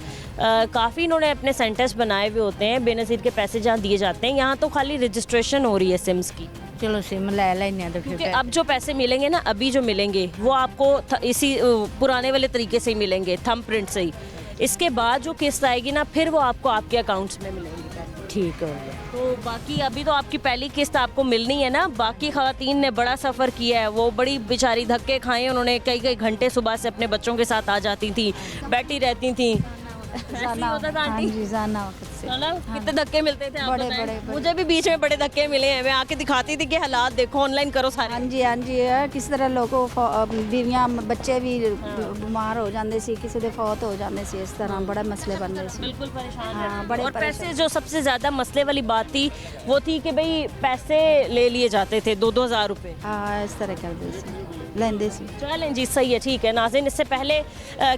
काफ़ी इन्होंने अपने सेंटर्स बनाए हुए होते हैं, बेनज़ीर के पैसे जहाँ दिए जाते हैं, यहाँ तो खाली रजिस्ट्रेशन हो रही है सिम्स की। चलो सिम ले लेने तो क्योंकि फिर अब जो पैसे मिलेंगे ना, अभी जो मिलेंगे वो आपको इसी पुराने वाले तरीके से ही मिलेंगे, थंब प्रिंट से ही। इसके बाद जो किस्त आएगी ना, फिर वो आपको आपके अकाउंट्स में मिलेंगी पैसे। ठीक हो गया। तो बाकी अभी तो आपकी पहली किस्त आपको मिलनी है ना। बाकी खवातीन ने बड़ा सफ़र किया है, वो बड़ी बेचारी धक्के खाए उन्होंने, कई घंटे सुबह से अपने बच्चों के साथ आ जाती थी, बैठी रहती थी। ऐसे ही होता था आंटी? कितने धक्के मिलते थे आप बताएं? मुझे भी बीच में बड़े धक्के मिले हैं, मैं आके दिखाती थी कि हालात देखो, ऑनलाइन करो सारे। हाँ जी किस तरह लोगों बीवियां बच्चे भी बीमार हो जाते सी, किसी दे फौत हो जाते सी, इस तरह बड़े मसले बन रहे सी। बिल्कुल परेशान हाँ, रहते थे। बड़े और परेशान। पैसे जो सबसे ज़्यादा मसले वाली बात थी वो थी कि भाई पैसे ले लिए जाते थे 2-2 हज़ार रुपये। हाँ, इस तरह कर दे लेंदे सी। चलें जी, सही है, ठीक है। नाज़रीन, इससे पहले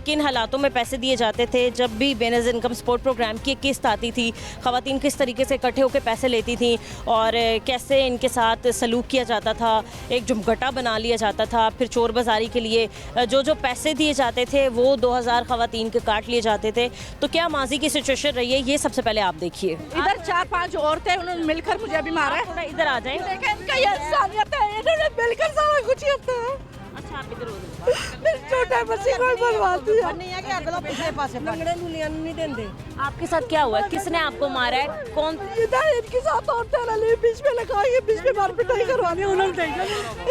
किन हालातों में पैसे दिए जाते थे? जब भी बेनज़ीर इनकम सपोर्ट प्रोग्राम की किस्त आती थी, ख़वातीन किस तरीके से इकट्ठे होकर पैसे लेती थी और कैसे इनके साथ सलूक किया जाता था, एक जुमगटा बना लिया जाता था। फिर चोर बाजारी के लिए जो पैसे दिए जाते थे वो 2,000 ख़वातीन के काट लिए जाते थे। तो क्या माजी की सिचुएशन रही है, ये सबसे पहले आप देखिए। इधर 4-5 औरतें उन्होंने मिलकर मुझे अभी मारा है। थोड़ा इधर आ जाएं। इनका ये इंसानियत है, इन्होंने मिलकर सारा कुछ किया है। अच्छा, आप इधर हो। मेरे छोटे बच्चे को बर्बाद किया। नहीं है कि अगला पिछले पासे लंगड़े मुलियां नहीं देंदे। आपके साथ क्या हुआ? किसने आपको मारा है? कौन? इधर इनके साथ औरतें रली, बीच में लगाई, बीच में मार पिटाई करवानी उन्होंने।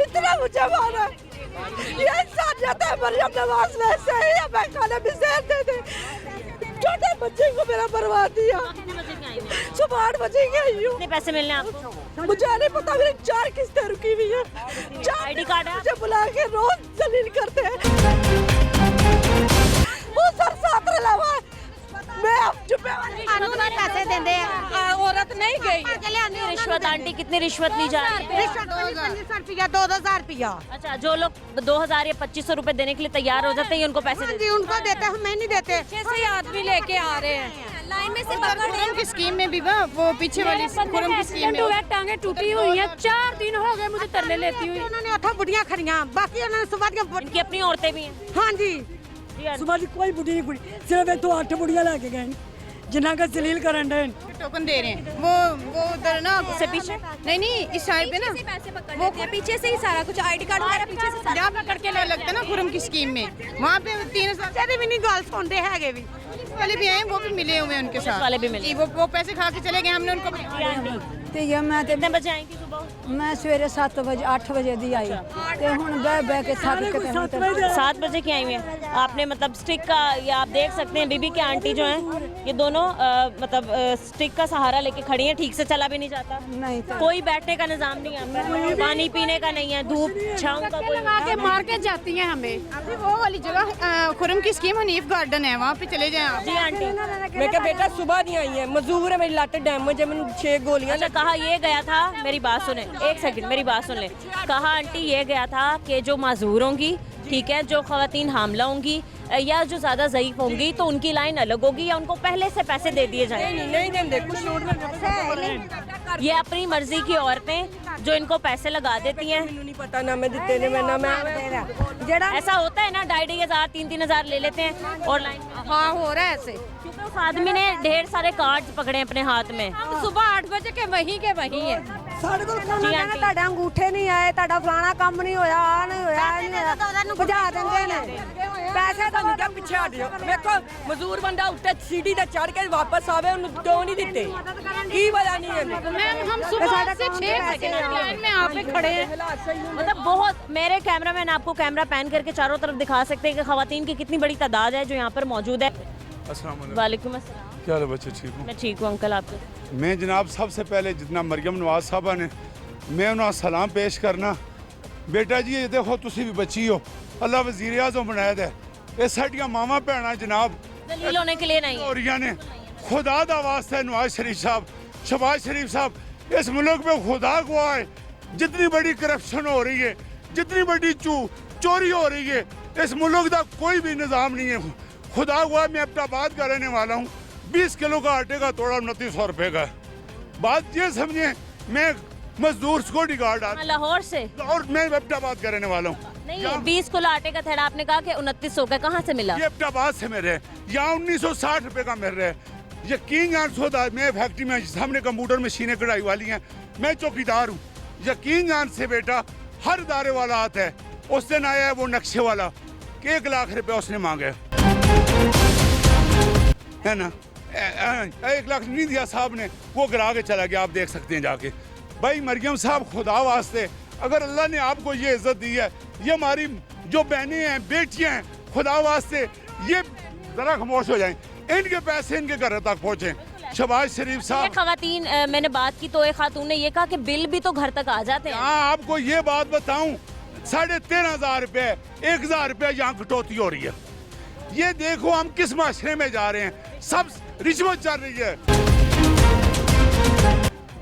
इतना मुझे मारा, ये इंसानियत है। मरियम नवाज ने सही है, मैं खाने में जहर दे दे, छोटे बच्चे को मेरा बर्बाद दिया। सुबह 8 बजे गई हूँ। कितने पैसे मिलने आपको? मुझे नहीं पता, मेरी 4 किस्तें रुकी हुई है। 4 आईडी कार्ड है? मुझे बुला के रोज जलील करते हैं। वो सर साथ रलावा, मैं अब जुम्मेवारी कानून में पैसे देंदे हैं। औरत नहीं गई। कितनी रिश्वत आंटी, कितनी रिश्वत ली जा रही है? 2500 रुपया, 2,000 रुपया। अच्छा, जो लोग 2,000 या 2,500 रुपए देने के लिए तैयार हो जाते हैं, उनको पैसे देते जी, उनको देते, हमें नहीं देते। 6 आदमी लेके आ रहे हैं लाइन में से खुरम की स्कीम में भी वो पीछे वाली खुरम की स्कीम में टांगे टूटी हुई हैं, 4 दिन हो गए मुझे तरले लेती हुई। उन्होंने 8 बुढ़ियां खड़ियां, बाकी उन्होंने सुबह के इनकी अपनी औरतें भी हैं। हाँ जी, सुबह की कोई बुढ़ी नहीं, बुढ़ी सिर्फ तो 8 बुढ़ियां लेके गए जिन्ना का जलील करन डे। टोकन दे रहे हैं। वो उधर ना से पीछे नहीं इस साइड पे ना वो पीछे से ही सारा कुछ आईडी कार्ड वगैरह पीछे से जहाँ पकड़ के लगता है ना खुरम की स्कीम में, वहाँ पे 3,000 भी नहीं गल सुनते है भी। वाले भी आए, वो भी मिले हुए हैं उनके साथ। वाले भी मिले। वो पैसे खा के चले गए, हमने उनको। ते ये मैं कितने बजे आएंगी सुबह? मैं सवेरे 7 बजे 8 बजे दी आई ते हुन बह के थक के 7 बजे की आई हुई हैं आपने। मतलब स्टिक का, या आप देख सकते हैं बीबी के आंटी जो हैं, ये दोनों मतलब स्टिक का सहारा लेके खड़ी हैं। ठीक से चला भी नहीं जाता, नहीं कोई बैठने का निजाम नहीं है, पानी पीने का नहीं है, धूप छाँव का कोई। आके मार के जाती हैं हमें। अभी वो वाली जगह खुरम की स्कीम हनीफ गार्डन है, वहाँ पे चले जाएं आप। जी आंटी, मैं क्या बेटा सुबह नहीं आई है, मजबूर है, मेरी लट डैमेज है, मैंने 6 गोलियां। अच्छा, कहा ये गया था, मेरी बात सुने, एक सेकंड मेरी बात सुन ले। कहा आंटी ये गया था कि जो माजूर होंगी, ठीक है, जो खवातीन हामला होंगी या जो ज़्यादा ज़ईफ होंगी, तो उनकी लाइन अलग होगी या उनको पहले से पैसे दे दिए जाएंगे। नहीं देंगे कुछ। ये अपनी मर्जी की औरतें जो इनको पैसे लगा देती हैं। नहीं पता ना मैं दिते ने मैं जेड़ा ऐसा होता है ना, 2,500 हज़ार 3-3 हज़ार ले लेते हैं और लाइन। हाँ, हो रहा है ऐसे, क्योंकि उस आदमी ने ढेर सारे कार्ड पकड़े अपने हाथ में। सुबह 8 बजे के वही है। ਸਾਡੇ ਕੋਲ ਫੋਨ ਕਹਿੰਦਾ ਤੁਹਾਡਾ ਅੰਗੂਠੇ ਨਹੀਂ ਆਏ, ਤੁਹਾਡਾ ਫਲਾਣਾ ਕੰਮ ਨਹੀਂ ਹੋਇਆ, ਆ ਨਹੀਂ ਹੋਇਆ, ਇਹ ਨਹੀਂ ਹੋਇਆ, ਭਜਾ ਦਿੰਦੇ ਨੇ ਪੈਸੇ। ਤੁਹਾਨੂੰ ਕਿਹਾ ਪਿੱਛੇ ਹਟ ਜਾਓ। ਵੇਖੋ ਮਜ਼ਦੂਰ ਬੰਦਾ ਉੱਤੇ ਸੀੜੀ ਤੇ ਚੜ ਕੇ ਵਾਪਸ ਆਵੇ, ਉਹਨੂੰ ਕਿਉਂ ਨਹੀਂ ਦਿੱਤੇ, ਕੀ ਵਜ੍ਹਾ नहीं है? मैम हम सुबह से 6 बजे लाइन में आप पे खड़े हैं। मतलब बहुत, मेरे कैमरामैन आपको कैमरा पैन करके चारों तरफ दिखा सकते हैं कि खवातीन की कितनी बड़ी तादाद है जो यहाँ पर मौजूद है। वालेकुम अस्सलाम। क्या हाल है बच्चे, ठीक हो? मैं ठीक हूँ अंकल, आपको? मैं जनाब सबसे पहले जितना मरियम नवाज साहबा ने, मैं उन्हें सलाम पेश करना। बेटा जी ये देखो तुसी भी बच्ची हो, अल्लाह वज़ीर आज़म बनाया है, ये साडियां मावां भैणां जनाब दलील होने के लिए नहीं है। औरिया ने खुदा दा वास्ता नवाज शरीफ साहब, शहबाज शरीफ साहब, इस मुल्क में खुदा को आए, जितनी बड़ी करप्शन हो रही है, जितनी बड़ी चोरी हो रही है, इस मुल्क का कोई भी निज़ाम नहीं है। खुदा हुआ मैं अब्टाबाद का रहने वाला हूँ, 20 किलो का आटे का तोड़ा 2900 रुपये का। बात ये समझे, मैं मजदूर सिक्योरिटी गार्ड लाहौर से, और मैं अब्टाबाद का रहने वाला हूँ। नहीं 20 किलो आटे का थैला आपने कहा कि 2900 का, कहाँ से मिला? ये अब्टाबाद से मिल रहा है, यहाँ 1960 रुपये का मिल रहा है। यकीन जान सोदा, मैं फैक्ट्री में सामने कंप्यूटर मशीनें कढ़ाई वाली हैं, मैं चौकीदार हूँ। यकीन जान से बेटा, हर इदारे वाला आता है। उस दिन आया है वो नक्शे वाला कि 1 लाख रुपया उसने मांगे, है ना। 1 लाख नहीं दिया साहब ने, वो गिरा के चला गया। आप देख सकते हैं जाके। भाई मरियम साहब, खुदा वास्ते, अगर अल्लाह ने आपको ये इज्जत दी है, ये हमारी जो बहनें हैं, बेटियां हैं, खुदा वास्ते ये जरा खामोश हो जाएं, इनके पैसे इनके घर तक पहुँचे। शहबाज शरीफ साहब, खवातीन, मैंने बात की तो एक खातून ने ये कहा कि बिल भी तो घर तक आ जाते हैं। हाँ, आपको ये बात बताऊं, 13,500 रुपये, 1,000 रुपये यहाँ कटौती हो रही है। ये देखो हम किस माशरे में जा रहे हैं, सब रिश्वत चल रही है।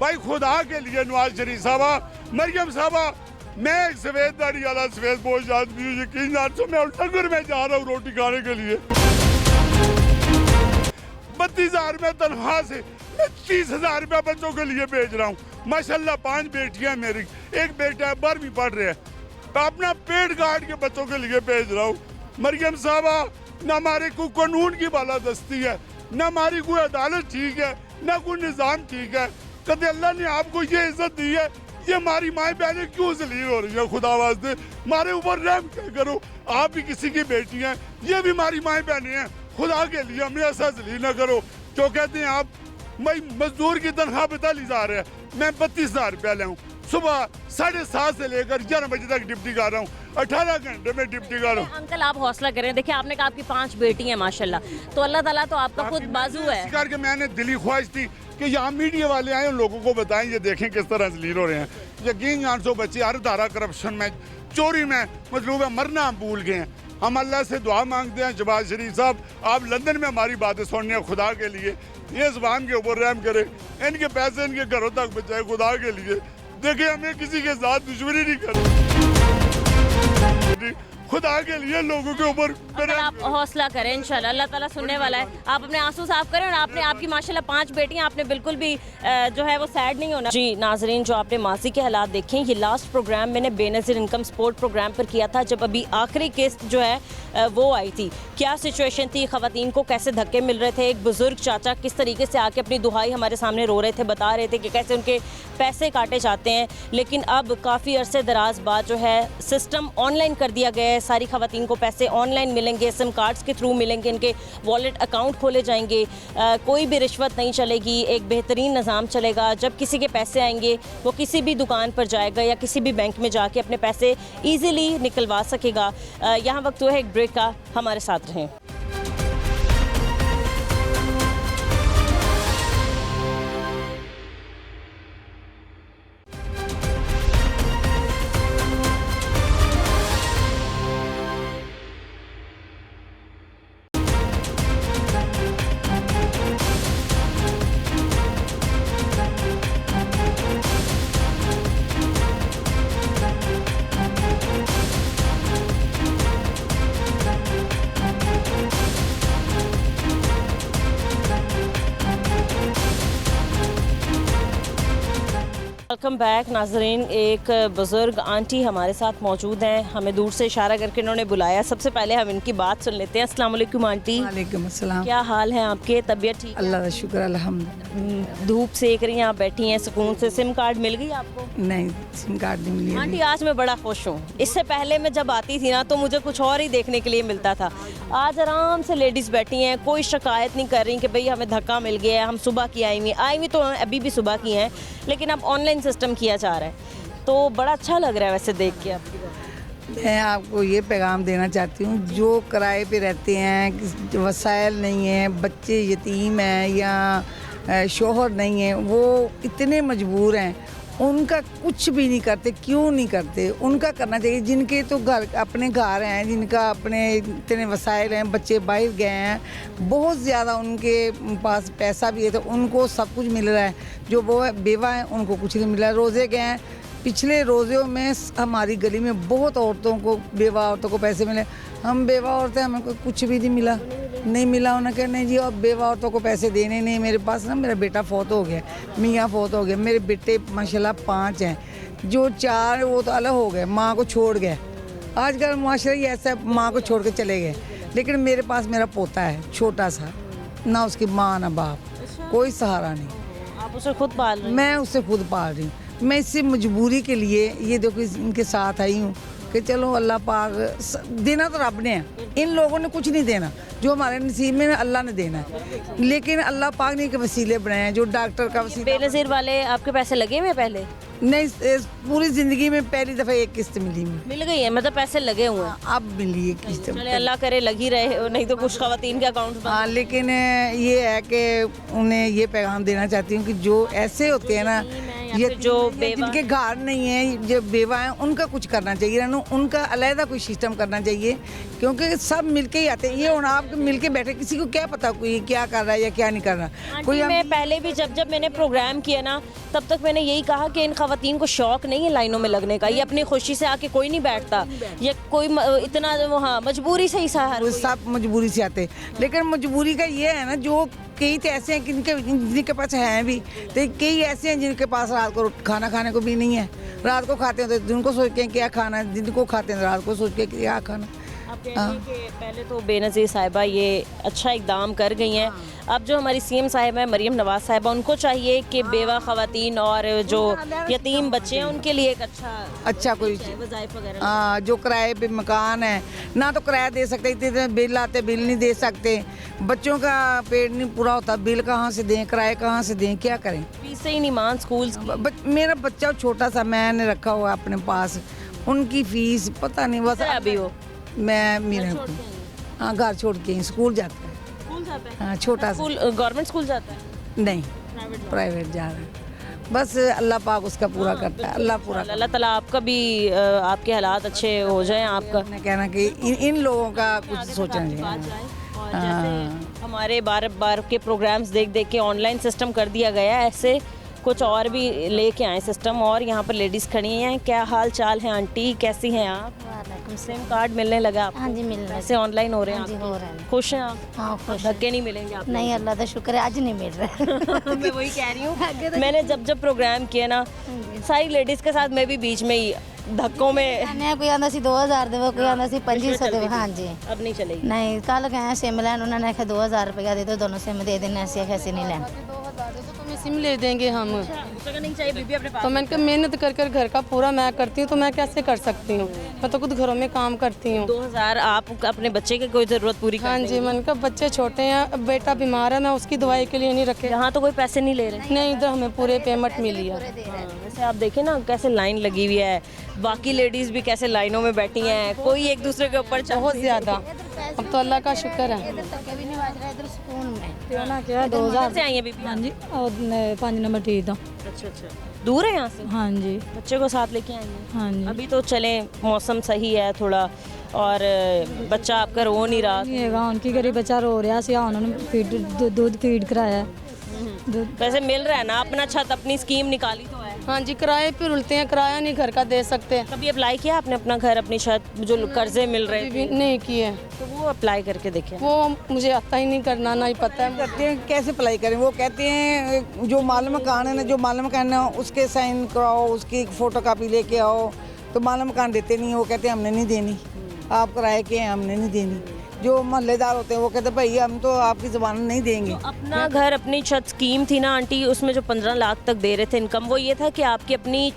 भाई खुदा के लिए नवाज शरीफ साहबा, मरियम साहबा, मैं एक सफेद दाढ़ी वाला सफेद बोझ आदमी हूँ। यकीन जान सो, मैं डंगर में जा रहा हूँ रोटी खाने के लिए। 32,000 रुपये तनख्वाह से मैं 30,000 रुपया बच्चों के लिए भेज रहा हूँ। माशाल्लाह 5 बेटियां मेरी, एक बेटा है 12वीं पढ़ रहे हैं। मैं अपना पेट काट के बच्चों के लिए भेज रहा हूँ। मरियम साहबा, न हमारे कोई कानून की बालादस्ती है, न हमारी कोई अदालत ठीक है, न कोई निज़ाम ठीक है। कदे अल्लाह ने आपको ये इज्जत दी है, ये हमारी माएँ बहनें क्यों जलील हो रही हैं? खुदा वास्ते हमारे ऊपर रहम क्या करो। आप भी किसी की बेटी हैं, ये भी हमारी माएँ बहनें हैं। खुदा के लिए हमें ऐसा जलील न करो। जो कहते हैं आप मजदूर की तनख्वाह 42,000 है, मैं 32,000 रुपया ले हूँ। सुबह 7:30 से लेकर 11 बजे तक ड्यूटी कर रहा हूँ, 18 घंटे में ड्यूटी कर रहा हूँ। अंकल आप हौसला करें, देखिए आपने कहा आपकी 5 बेटी हैं माशाल्लाह, तो अल्लाह ताला तो आपका खुद बाजू है। इस करके मैंने दिली ख्वाहिश थी कि यहाँ मीडिया वाले आए, उन लोगों को बताएं, ये देखें किस तरह जलील हो रहे हैं। यकीन जान सो बच्चे हर धारा करप्शन में, चोरी में मतलब है, मरना हम भूल गए हैं। हम अल्लाह से दुआ मांगते हैं, शहबाज शरीफ साहब आप लंदन में हमारी बातें सुनने, खुदा के लिए ये ज़बान के ऊपर रहम करें, इनके पैसे इनके घरों तक बचाए। खुदा के लिए देखिए, हमें किसी के साथ दुश्मनी नहीं करनी, खुदा के लिए लोगों के ऊपर। आप हौसला करें, इंशाल्लाह अल्लाह ताला सुनने वाला है। आप अपने आंसू साफ करें, और आपकी माशाल्लाह 5 बेटियां, आपने बिल्कुल भी जो है वो सैड नहीं होना। जी नाजरीन, जो आपने मासी के हालात देखें, ये लास्ट प्रोग्राम मैंने बेनज़ीर इनकम सपोर्ट प्रोग्राम पर किया था, जब अभी आखिरी किस्त जो है वो आई थी। क्या सिचुएशन थी, ख़वातीन को कैसे धक्के मिल रहे थे, एक बुज़ुर्ग चाचा किस तरीके से आके अपनी दुहाई हमारे सामने रो रहे थे, बता रहे थे कि कैसे उनके पैसे काटे जाते हैं। लेकिन अब काफ़ी अरसे दराज बाद जो है सिस्टम ऑनलाइन कर दिया गया है। सारी ख़वातीन को पैसे ऑनलाइन मिलेंगे, सिम कार्ड्स के थ्रू मिलेंगे, इनके वॉलेट अकाउंट खोले जाएंगे, कोई भी रिश्वत नहीं चलेगी, एक बेहतरीन निज़ाम चलेगा। जब किसी के पैसे आएंगे वो किसी भी दुकान पर जाएगा या किसी भी बैंक में जाके अपने पैसे ईज़िली निकलवा सकेगा। यहाँ वक्त हुआ है एक ब्रेक का, हमारे साथ रहें। वेलकम बैक नाजरीन। एक बुज़ुर्ग आंटी हमारे साथ मौजूद हैं, हमें दूर से इशारा करके इन्होंने बुलाया। सबसे पहले हम इनकी बात सुन लेते हैं। अस्सलाम वालेकुम आंटी। वालेकुम अस्सलाम। क्या हाल है आपके, तबीयत ठीक है? अल्लाह का शुक्र अल्हम्दुलिल्लाह। धूप सेक रही हैं आप, बैठी हैं सुकून से। सिम कार्ड मिल गई आपको? नहीं, सिम कार्ड नहीं मिली आंटी आज मैं बड़ा खुश हूँ। इससे पहले मैं जब आती थी ना तो मुझे कुछ और ही देखने के लिए मिलता था। आज आराम से लेडीज़ बैठी हैं, कोई शिकायत नहीं कर रही कि भाई हमें धक्का मिल गया है, हम सुबह की आई हुई तो अभी भी सुबह की हैं, लेकिन अब ऑनलाइन सिस्टम किया जा रहा है, तो बड़ा अच्छा लग रहा है वैसे देख के आपकी बात। मैं आपको ये पैगाम देना चाहती हूँ, जो किराए पे रहते हैं, वसाइल नहीं है, बच्चे यतीम हैं या शोहर नहीं है, वो इतने मजबूर हैं, उनका कुछ भी नहीं करते। क्यों नहीं करते? उनका करना चाहिए। जिनके तो घर अपने घर हैं, जिनका अपने इतने वसाइल हैं, बच्चे बाहर गए हैं, बहुत ज़्यादा उनके पास पैसा भी है, तो उनको सब कुछ मिल रहा है। जो वो बेवा हैं उनको कुछ नहीं मिल रहा है। रोज़े गए हैं पिछले रोज़ों में हमारी गली में बहुत औरतों को, बेवा औरतों को पैसे मिले। हम बेवा औरतें, हमें कुछ भी नहीं मिला। उन्होंने कहा नहीं जी अब बेवा औरतों को पैसे देने नहीं। मेरे पास ना मेरा बेटा फौत हो गया, मियाँ फौत हो गया, मेरे बेटे माशाल्लाह 5 हैं, जो 4 वो तो अलग हो गए, माँ को छोड़ गए। आजकल माशरा ही ऐसा है, माँ को छोड़ के चले गए। लेकिन मेरे पास मेरा पोता है छोटा सा, ना उसकी माँ ना बाप, कोई सहारा नहीं। आप उसे खुद पाल रहे हैं? मैं उसे खुद पाल रही हूँ। मैं इसी मजबूरी के लिए ये देखो इनके साथ आई हूँ कि चलो अल्लाह पाक देना तो रब ने है, इन लोगों ने कुछ नहीं देना, जो हमारे नसीब में अल्लाह ने देना है। लेकिन अल्लाह पाक ने के वसीले बनाए हैं, जो डॉक्टर का वसीला। बेनज़ीर वाले आपके पैसे लगे हुए पहले? नहीं, पूरी ज़िंदगी में पहली दफ़ा एक किस्त मिल गई है, मतलब पैसे लगे हुए हैं? अब मिली है किस्त। चले अल्लाह करे लग ही रहे, नहीं तो कुछ ख़वातीन के अकाउंट। हाँ, लेकिन ये है कि उन्हें ये पैगाम देना चाहती हूँ कि जो ऐसे होते हैं ना, ये जो जिनके घर नहीं है, जो बेवा हैं, उनका कुछ करना चाहिए ना, उनका अलहदा कोई सिस्टम करना चाहिए, क्योंकि सब मिलके ही आते हैं। ये और आप मिलके बैठे, किसी को क्या पता कोई क्या कर रहा है या क्या नहीं कर रहा। कोई मैं पहले भी जब मैंने प्रोग्राम किया ना, तब तक मैंने यही कहा कि इन खवातीन को शौक नहीं है लाइनों में लगने का, ये अपनी खुशी से आके कोई नहीं बैठता, ये कोई इतना हाँ मजबूरी से ही सहारा, सब मजबूरी से आते। लेकिन मजबूरी का ये है ना, जो कई तो ऐसे हैं जिनके पास हैं भी, तो कई ऐसे हैं जिनके पास रात को खाना खाने को भी नहीं है। रात को खाते हैं तो दिन को सोचते हैं क्या खाना है, दिन को खाते हैं तो रात को सोच के क्या खाना। कि पहले तो बेनज़ीर साहिबा ये अच्छा इकदाम कर गई हैं। अब जो हमारी सीएम साहिबा है मरियम नवाज़ साहिबा, उनको चाहिए कि बेवा ख़वातीन और जो यतीम बच्चे हैं उनके लिए एक अच्छा कोई वगैरह, जो किराए पे मकान है ना, तो किराया दे सकते, इतने बिल आते, बिल नहीं दे सकते, बच्चों का पेट नहीं पूरा होता, बिल कहाँ से दें, किराए कहाँ से दें, क्या करें। फीस ही नहीं मान स्कूल। मेरा बच्चा छोटा सा मैंने रखा हुआ अपने पास, उनकी फीस पता नहीं बस अभी वो मैं मेरे हाँ घर छोड़ के स्कूल जाता है। स्कूल जाता है? हाँ छोटा स्कूल, गवर्नमेंट स्कूल जाता है? नहीं, प्राइवेट जा रहा है। बस अल्लाह पाक उसका पूरा करता है, अल्लाह पूरा। अल्लाह ताला आपका भी, आपके हालात अच्छे हो जाएं। आपका कहना कि इन लोगों का कुछ सोचना चाहिए। हमारे बार के प्रोग्राम्स देख के ऑनलाइन सिस्टम कर दिया गया है, ऐसे कुछ और भी लेके आए सिस्टम। और यहाँ पर लेडीज़ खड़ी हैं। क्या हाल चाल है आंटी, कैसी हैं आप? सिम कार्ड मिलने लगा आपको? हाँ जी, मिल रहा है। ऐसे ऑनलाइन हो रहे हैं? हाँ जी, हो रहे हैं। खुश हैं आप? हाँ खुश। धक्के नहीं मिलेंगे आप? नहीं, अल्लाह का शुक्र है आज नहीं मिल रहा। मैं वही कह रही हूँ, मैंने जब प्रोग्राम किया ना, सारी लेडीज़ के साथ मैं भी बीच में ही धक्कों में, कोई आंदा सी 2000 देवो, कोई आंदा सी 2500 देवो। हाँ जी, अब नहीं चलेगी। नहीं, कल गए सिम लैन, उन्होंने आखा 2000 रुपया दे दो, दोनों सिम दे देना, ऐसे नहीं लेना। सिम ले देंगे हम। नहीं चाहिए बीबी अपने पास? तो मैंने कहा मेहनत कर घर का पूरा मैं करती हूँ, तो मैं कैसे कर सकती हूँ? मैं तो खुद घरों में काम करती हूँ। 2000 आप अपने बच्चे की कोई ज़रूरत पूरी कर? हाँ जी, मैंने कहा बच्चे छोटे हैं, बेटा बीमार है, मैं उसकी दवाई के लिए नहीं रखे। यहाँ तो कोई पैसे नहीं ले रहे? नहीं, इधर हमें पूरे पेमेंट मिली है। वैसे आप देखें ना कैसे लाइन लगी हुई है, बाकी लेडीज़ भी कैसे लाइनों में बैठी हैं, कोई एक दूसरे के ऊपर बहुत ज़्यादा। अब तो अल्लाह का शुक्र है। 2000 से आई है बीबी? हाँ जी, 5 नंबर ठीक था। अच्छा, दूर है यहाँ से? हाँ जी, बच्चे को साथ लेके आई हैं? हाँ जी। अभी तो चले, मौसम सही है थोड़ा, और बच्चा आपका रो नहीं रहा? उनकी गरीब बच्चा रो रहा सी, उन्होंने दूध फीड कराया है। वैसे मिल रहा है ना, अपना छत अपनी स्कीम निकाली तो है? हाँ जी, किराए पे रुलते हैं, किराया नहीं घर का दे सकते। कभी अप्लाई किया आपने अपना घर, अपनी छत, जो कर्जे मिल रहे थे? नहीं किए। तो वो अप्लाई करके देखें। वो मुझे आता ही नहीं करना, ना ही पता है। करते हैं कैसे अप्लाई करें? वो कहते हैं जो मालूम मकान है ना, जो मालूम मकान है उसके साइन कराओ, उसकी फ़ोटो कापी लेके आओ, तो मालूम मकान देते नहीं। वो कहते हैं हमने नहीं देनी, आप किराए के हैं, हमने नहीं देनी। जो मोहल्लेदार होते हैं वो कहते हैं भाई हम तो आपकी ज़मानत नहीं देंगे। तो अपना घर अपनी छत स्कीम थी ना आंटी, उसमें जो 15 लाख तक दे रहे थे इनकम, वो ये था कि आपकी अपनी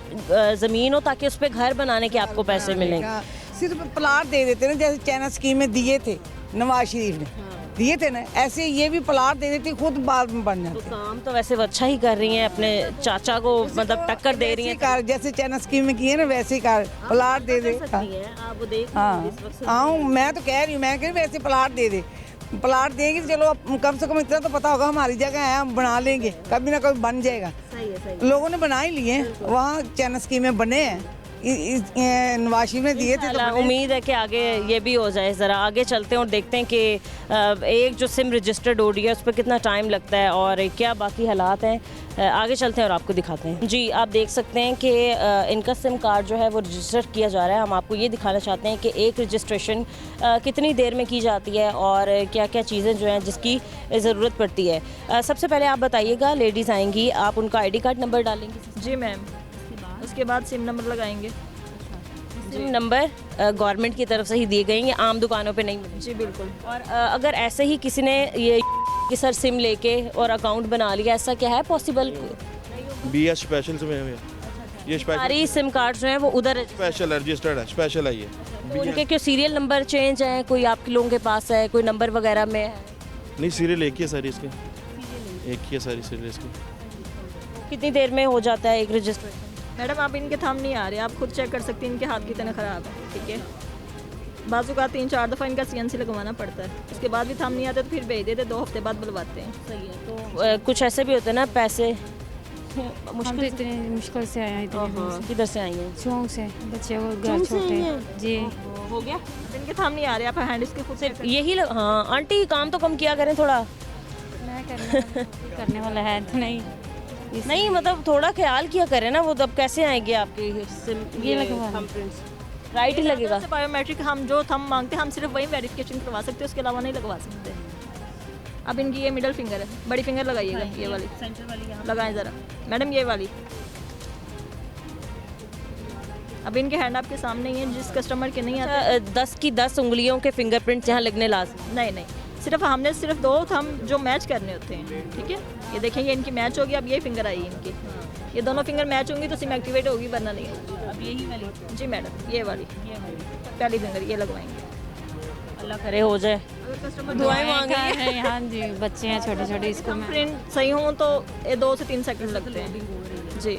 ज़मीन हो ताकि उस पर घर बनाने के आपको पैसे मिलेंगे। सिर्फ प्लाट दे देते ना, जैसे चाइना स्कीम में दिए थे नवाज शरीफ ने, दिए थे ना, ऐसे ये भी प्लाट दे देती, खुद बाद में बन जाते। तो काम तो वैसे वो अच्छा ही कर रही हैं, अपने चाचा को मतलब टक्कर दे रही हैं। जैसे चाइना स्कीम में किए ना वैसे ही कार प्लाट दे दे। हाँ, मैं तो कह रही हूँ, मैं कह रही वैसे प्लाट दे दे, प्लाट देंगे चलो, कम से कम इतना तो पता होगा हमारी जगह है, हम बना लेंगे, कभी ना कभी बन जाएगा। लोगों ने बना ही लिए, वहाँ चाइना स्कीम में बने हैं, नवाज शरीफ ने दिए थे। तो उम्मीद है कि आगे ये भी हो जाए। ज़रा आगे चलते हैं और देखते हैं कि एक जो सिम रजिस्टर्ड हो रही है उस पर कितना टाइम लगता है और क्या बाकी हालात हैं। आगे चलते हैं और आपको दिखाते हैं। जी, आप देख सकते हैं कि इनका सिम कार्ड जो है वो रजिस्टर किया जा रहा है। हम आपको ये दिखाना चाहते हैं कि एक रजिस्ट्रेशन कितनी देर में की जाती है और क्या क्या चीज़ें जो हैं जिसकी ज़रूरत पड़ती है। सबसे पहले आप बताइएगा, लेडीज़ आएंगी, आप उनका ID कार्ड नंबर डालेंगे? जी मैम, उसके बाद सिम नंबर लगाएंगे। सिम नंबर गवर्नमेंट की तरफ से ही दिए गए हैं, आम दुकानों पे नहीं मिलेंगे? जी बिल्कुल। और अगर ऐसे ही किसी ने ये कि सर सिम लेके और अकाउंट बना लिया, ऐसा क्या है पॉसिबल? BS स्पेशल से में ये सारी सिम कार्ड जो हैं वो उधर स्पेशल रजिस्टर्ड है, स्पेशल है ये। तो उनके क्यों सीरियल नंबर चेंज है? कोई आप लोगों के पास है कोई नंबर वगैरह में है? नहीं, सीरियल एक ही है सारी इसके, एक ही है सारी सीरियल इसकी। कितनी देर में हो जाता है एक रजिस्ट्रेशन? मैडम आप इनके थंब नहीं आ रहे, आप खुद चेक कर सकती हैं इनके हाथ कितने ख़राब है। ठीक है, बाजू का 3-4 दफ़ा इनका CNC लगवाना पड़ता है, उसके बाद भी थंब नहीं आते तो फिर भेज देते, 2 हफ्ते बाद बुलवाते हैं। सही है। तो कुछ ऐसे भी होते हैं ना पैसे मुश्किल, इतने मुश्किल से आए हैं, इतने किधर से आई हैं? चौंक से, बच्चे वो घर छोटे। जी हो गया, इनके थंब नहीं आ रहे, आप हैंड इसके खुद सिर्फ यही हाँ आंटी काम तो कम किया करें थोड़ा। मैं करने वाला है तो नहीं मतलब थोड़ा ख्याल किया करें ना, वो तब कैसे आएंगे आपके सिम? ये लगवा राइट ही लगेगा। बायोमेट्रिक हम जो थंब मांगते हैं हम सिर्फ वही वेरिफिकेशन करवा सकते हैं, उसके अलावा नहीं लगवा सकते। अब इनकी ये मिडल फिंगर है, बड़ी फिंगर लगाइएगा, ये वाली सेंटर वाली लगाएं ज़रा मैडम, ये वाली। अब इनके हैंड आपके सामने ही है, जिस कस्टमर के नहीं आता 10 की 10 उंगलियों के फिंगरप्रिंट यहाँ लगने लाज़िम? नहीं, हमने सिर्फ 2 थंब जो मैच करने होते हैं। ठीक है, ये देखेंगे इनकी मैच होगी, अब ये फिंगर आई इनकी, ये दोनों फिंगर मैच होंगी तो सिम एक्टिवेट होगी, वरना नहीं होगी। अब यही वाली? जी मैडम, ये वाली पहली फिंगर ये लगवाएंगे। अल्लाह करे हो जाए, दुआएं मांग रही हैं। हाँ जी, बच्चे हैं छोटे छोटे, इसको प्रिंट सही हो तो 2 से 3 सेकंड लगते हैं। जी,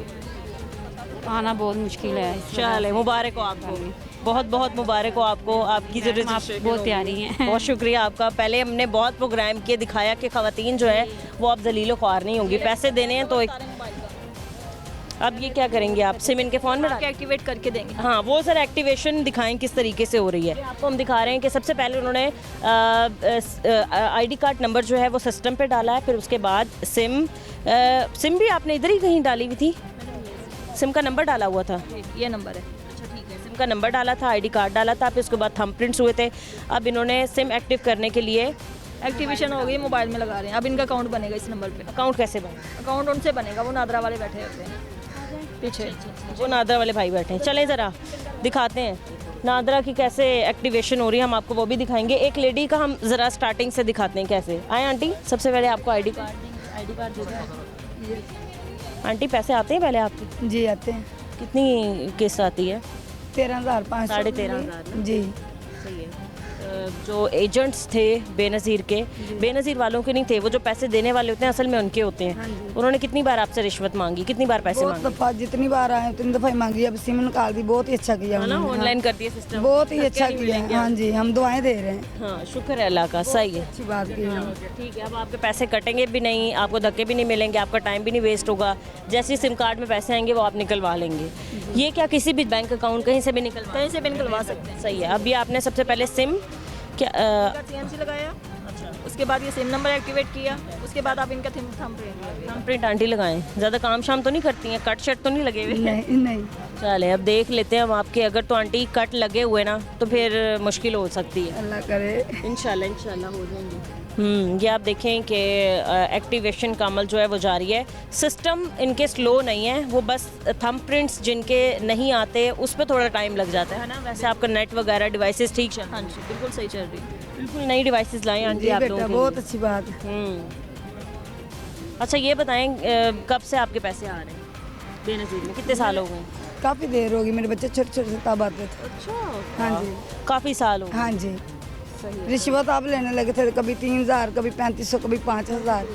आना बहुत मुश्किल है। चले मुबारक हो आपको, बहुत बहुत मुबारक हो आपको, आपकी जो बहुत प्यारी हैं। बहुत शुक्रिया आपका। पहले हमने बहुत प्रोग्राम किए, दिखाया कि ख़वातीन जो है वो अब जलीलो ख्वार नहीं होंगी, पैसे देने हैं तो अब ये क्या करेंगे आप? सिम इनके फ़ोन में एक्टिवेट करके देंगे। हाँ, वो सर एक्टिवेशन दिखाएं किस तरीके से हो रही है। आपको हम दिखा रहे हैं कि सबसे पहले उन्होंने ID कार्ड नंबर जो है वो सिस्टम पे डाला है, फिर उसके बाद सिम भी आपने इधर ही कहीं डाली हुई थी, सिम का नंबर डाला हुआ था, ये नंबर है। अच्छा ठीक है, सिम का नंबर डाला था, ID कार्ड डाला था, फिर उसके बाद थंब प्रिंट्स हुए थे। अब इन्होंने सिम एक्टिव करने के लिए एक्टिवेशन हो गई, मोबाइल में लगा रहे हैं। अब इनका अकाउंट बनेगा इस नंबर पे। अकाउंट कैसे बनेगा? अकाउंट उनसे बनेगा, वो नादरा वाले बैठे होते हैं पीछे, वो नादरा वाले भाई बैठे हैं। चलें ज़रा दिखाते हैं नादरा की कैसे एक्टिवेशन हो रही है, हम आपको वो भी दिखाएंगे। एक लेडी का हम ज़रा स्टार्टिंग से दिखाते हैं कैसे। आए आंटी, सबसे पहले आपको ID कार्ड दे दें। आंटी पैसे आते हैं पहले आपके? जी आते हैं। कितनी किस्त आती है? 13,500। 13,500 जी सही है। जो एजेंट्स थे बेनज़ीर के, बेनज़ीर वालों के नहीं थे, वो जो पैसे देने वाले होते हैं असल में उनके होते हैं। उन्होंने कितनी बार आपसे रिश्वत मांगी, कितनी बार पैसे मांगे? बहुत दफ़ा, जितनी बार आए उतनी दफ़ा ही मांगी। अब सिम निकाल दी, बहुत ही अच्छा किया ना, ऑनलाइन कर दिया सिस्टम, बहुत ही अच्छा किया। हाँ जी, हम दुआएं दे रहे हैं। हाँ शुक्र है अल्लाह का, सही है, अच्छी बात की। ठीक है, अब आपके पैसे कटेंगे भी नहीं, आपको धक्के भी नहीं मिलेंगे, आपका टाइम भी नहीं वेस्ट होगा। जैसे सिम कार्ड में पैसे आएंगे वो आप निकलवा लेंगे। ये क्या किसी भी बैंक अकाउंट कहीं से भी निकलवा सकते हैं? सही है। अभी आपने सबसे पहले सिम क्या CNC लगाया, अच्छा, उसके बाद ये सिम नंबर एक्टिवेट किया, उसके बाद आप इनका थंब प्रिंट आंटी लगाएं। ज़्यादा काम शाम तो नहीं करती हैं? कट शट तो नहीं लगे हुए? नहीं। चले अब देख लेते हैं हम आपके, अगर तो आंटी कट लगे हुए ना तो फिर मुश्किल हो सकती है। अल्लाह करे, इंशाल्लाह हो जाएंगे। ये आप देखें कि एक्टिवेशन का अमल जो है वो जारी है। सिस्टम इनके स्लो नहीं है, वो बस थंब प्रिंट्स जिनके नहीं आते उस पर थोड़ा टाइम लग जाता है ना। वैसे आपका नेट वगैरह डिवाइसेस ठीक चल? हाँ जी, बिल्कुल सही चल रही है। बिल्कुल नई डिवाइसेस लाएं आंटी आप लोग, बहुत अच्छी बात। अच्छा ये बताएं कब से आपके पैसे आ रहे हैं बेनज़ीर में? कितने साल हो गए? काफ़ी देर होगी, मेरे बच्चे छोटे छोटे तब आते थे। अच्छा हाँ जी, काफ़ी साल हो गए। हाँ जी। रिश्वत आप लेने लगे थे, कभी 3,000, कभी 3,500, कभी 5,000,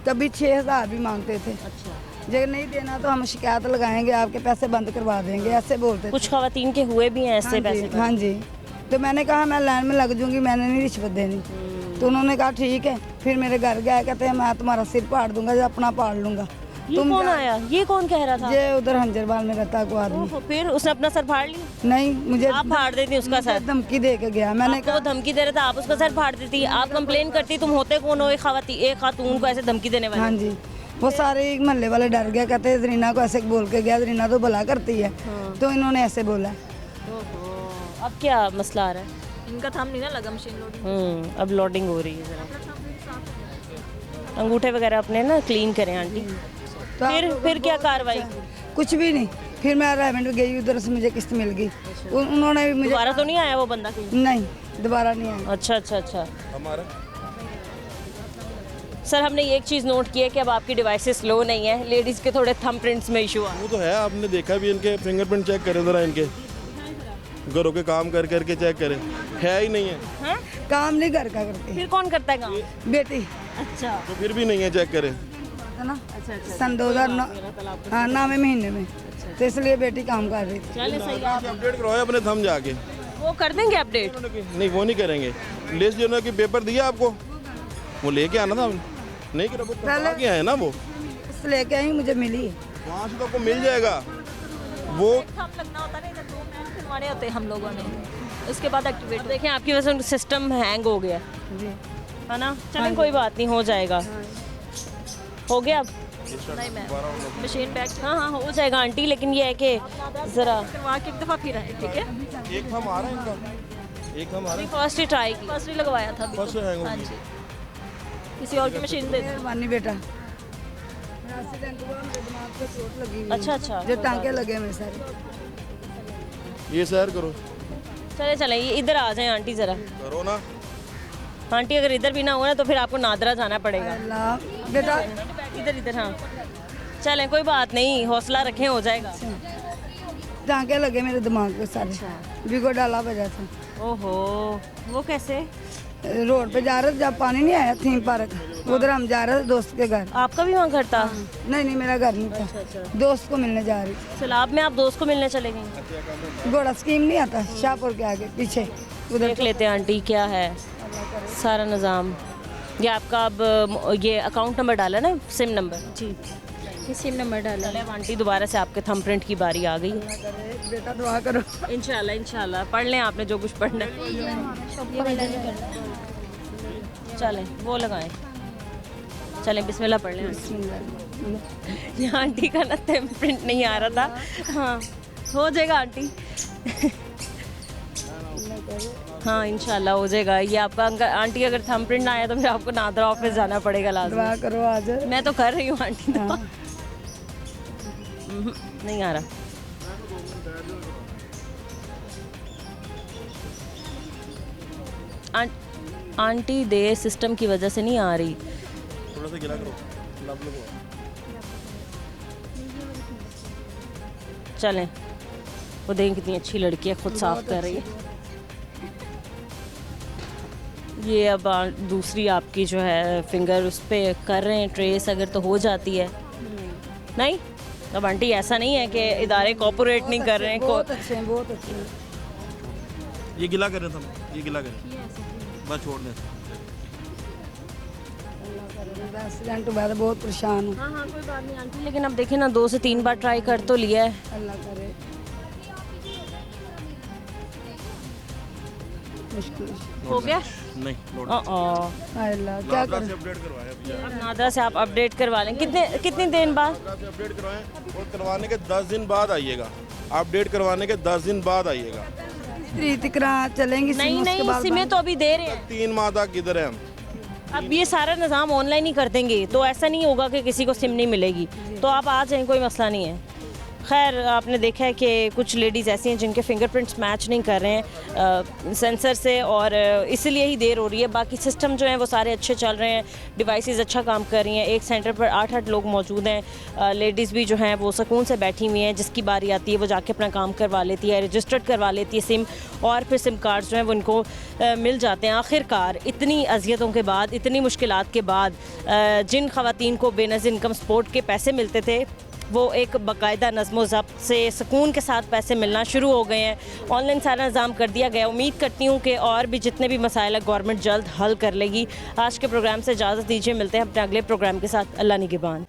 कभी 6,000 भी मांगते थे। अच्छा, जब नहीं देना तो हम शिकायत लगाएंगे, आपके पैसे बंद करवा देंगे, ऐसे बोलते थे। कुछ खवातीन के हुए भी हैं ऐसे पैसे? हाँ जी। तो मैंने कहा मैं लाइन में लग जाऊंगी, मैंने नहीं रिश्वत देनी। तो उन्होंने कहा ठीक है। फिर मेरे घर गए, कहते हैं मैं तुम्हारा सिर फाड़ दूंगा या अपना फाड़ लूँगा। ये कौन आया? ये कौन कह रहा था? ये उधर हंजरवाल में रहता को आदमी। ओहो, फिर उसने अपना सर फाड़ लिया? नहीं, मुझे आप फाड़ देती उसका सर? धमकी दे के गया। मैंने कहा धमकी दे रहा था, आप उसका सर फाड़ देती? आप कंप्लेन करती? तुम होते कौन हो एक खातून को ऐसे धमकी देने वाले? हाँ जी, वो सारे मोहल्ले वाले डर गए, कहते जरीना को ऐसे बोल के गया, जरीना तो भला करती है। तो इन्होंने ऐसे बोला। अब क्या मसला आ रहा है? इनका थंब नहीं ना लगा मशीन लोडिंग। अब लोडिंग हो रही है जरा। अंगूठे वगैरह अपने ना क्लीन करें आंटी। तो फिर क्या कार्रवाई? कुछ भी नहीं। फिर मैं रेवेन्यू गई, उधर से मुझे किस्त मिल गई। उन्होंने भी मुझे दोबारा तो नहीं आया वो बंदा? नहीं, दोबारा नहीं आया। अच्छा। हमारा सर, हमने एक चीज़ नोट की है कि अब आपकी डिवाइसेस स्लो नहीं है, लेडीज़ के थोड़े थंब प्रिंट्स में इशू आ। वो तो है, आपने देखा भी, इनके फिंगरप्रिंट चेक करें ज़रा, इनके घरों के काम कर करके चेक करें, है ही नहीं है। हाँ? काम नहीं घर का करती। फिर कौन करता है काम? बेटी। अच्छा, तो फिर भी नहीं है, चेक करें। है ना? सन 2009 हाँ 9वें महीने में, तो इसलिए बेटी काम कर रही थी। अपडेट करवाए अपने थंब जाके। वो कर देंगे अपडेट? नहीं, वो नहीं करेंगे। लिस्ट जो कि पेपर दिया आपको, वो लेके आना था, नहीं करा, वो करवा के आए ना, वो लेके आई, मुझे मिली है। वहाँ से तो आपको मिल जाएगा। वो थंब लगना होता है, इधर 2 मैच फिरवाने होते हैं हम लोगों ने, उसके बाद एक्टिवेट। देखें, आपकी वजह से सिस्टम हैंग हो गया है ना? चलें, कोई बात नहीं, हो जाएगा। हो गया अब? नहीं मैम, मशीन बैक। हाँ, हो जाएगा आंटी, लेकिन ये है कि ज़रा करवा के एक दफ़ा फिर आए, ठीक है? एक थंब आ रहा है इनका, एक थंब आ रहा है। फर्स्ट ही ट्राई की, फर्स्ट ही लगवाया था। फर्स्ट हैंग हो हाँ गई। जी, किसी और की मशीन दे दो। मेहरबानी बेटा। एक्सीडेंट हुआ, मेरे दिमाग पे चोट लगी हुई है। अच्छा। जो टांके लगे मेरे सारे। ये सैर करो। चले, ये इधर आ जाएं आंटी ज़रा। करो ना आंटी, अगर इधर भी ना हो ना तो फिर आपको नादरा जाना पड़ेगा। बेटा इधर हाँ, चलें, कोई बात नहीं, हौसला रखें, हो जाएगा। टांके लगे मेरे दिमाग पे सारे। भिगो डाला बजा था। ओहो, वो कैसे? रोड पे जा रहे थे, जब पानी नहीं आया थीम पार्क, उधर हम जा रहे थे दोस्त के घर। आपका भी वहाँ घर था? नहीं, मेरा घर नहीं था। दोस्त को मिलने जा रही थी। सैलाब में आप दोस्त को मिलने चले गए? घोड़ा स्कीम नहीं आता, शाहपुर के आगे पीछे, उधर देख लेते हैं आंटी क्या है सारा निज़ाम। ये आपका अब ये अकाउंट नंबर डाला ना, सिम नंबर? जी, ये सिम नंबर डाला। चले आंटी, दोबारा से आपके थंब प्रिंट की बारी आ गई। बेटा दुआ करो। इंशाल्लाह पढ़ लें आपने जो कुछ पढ़ना है। चलें, वो लगाएं, चलें, बिस्मिल्लाह पढ़ लें। ये आंटी का ना थंब प्रिंट नहीं आ रहा था। हाँ, हो जाएगा आंटी। हाँ, इंशाल्लाह हो जाएगा। ये आपका आंटी, अगर थंब प्रिंट ना आया तो फिर आपको नादरा ऑफिस जाना पड़ेगा लाज़िम। दुआ करो आज। मैं तो कर रही हूँ आंटी। नहीं आ रहा। आंटी दे सिस्टम की वजह से नहीं आ रही। थोड़ा सा गिला करो, चलें, वो देखें कितनी अच्छी लड़की है, खुद साफ कर रही है। ये अब दूसरी आपकी जो है फिंगर उस पर कर रहे हैं ट्रेस, अगर तो हो जाती है। नहीं, अब आंटी ऐसा नहीं है कि इदारे कोऑपरेट नहीं कर रहे हैं। बहुत अच्छे हैं, बहुत अच्छे हैं। ये गिला करें तुम, ये गिला करें, बस छोड़ दें। एक्सीडेंट हुआ था, बहुत परेशान हूँ। हाँ, कोई बात नहीं आंटी, लेकिन अब देखें ना, 2 से 3 बार ट्राई कर तो लिया है। अल्लाह करे। मुश्किल हो गया? नहीं, अल्लाह क्या करें? अपडेट करवाया। अब नादरा से आप अपडेट करवा लें। कितने दिन बाद? अपडेट करवाएं, और करवाने के 10 दिन बाद आइएगा। अपडेट करवाने के 10 दिन बाद आइएगा। चलेंगी? नहीं, सिमें तो अभी दे रहे हैं। 3 माह तक इधर है हम। अब ये सारा निज़ाम ऑनलाइन ही कर देंगे, तो ऐसा नहीं होगा कि किसी को सिम नहीं मिलेगी। तो आप आ जाएं, कोई मसला नहीं है। खैर, आपने देखा है कि कुछ लेडीज़ ऐसी हैं जिनके फिंगरप्रिंट्स मैच नहीं कर रहे हैं सेंसर से, और इसलिए ही देर हो रही है। बाकी सिस्टम जो है वो सारे अच्छे चल रहे हैं, डिवाइसेस अच्छा काम कर रही हैं। एक सेंटर पर 8 लोग मौजूद हैं। लेडीज़ भी जो हैं वो सुकून से बैठी हुई हैं, जिसकी बारी आती है वो जाके अपना काम करवा लेती है, रजिस्टर्ड करवा लेती है सिम, और फिर सिम कार्ड जो हैं वो उनको मिल जाते हैं। आखिरकार इतनी अजियतों के बाद, इतनी मुश्किलात के बाद, जिन ख़वातीन को बेनज़ीर इनकम सपोर्ट के पैसे मिलते थे, वो एक बाकायदा नज़्म ज़ब्त से सुकून के साथ पैसे मिलना शुरू हो गए हैं। ऑनलाइन सारा इंतज़ाम कर दिया गया। उम्मीद करती हूँ कि और भी जितने भी मसाइल गवर्नमेंट जल्द हल कर लेगी। आज के प्रोग्राम से इजाज़त दीजिए, मिलते हैं अपने अगले प्रोग्राम के साथ। अल्लाह निगहबान।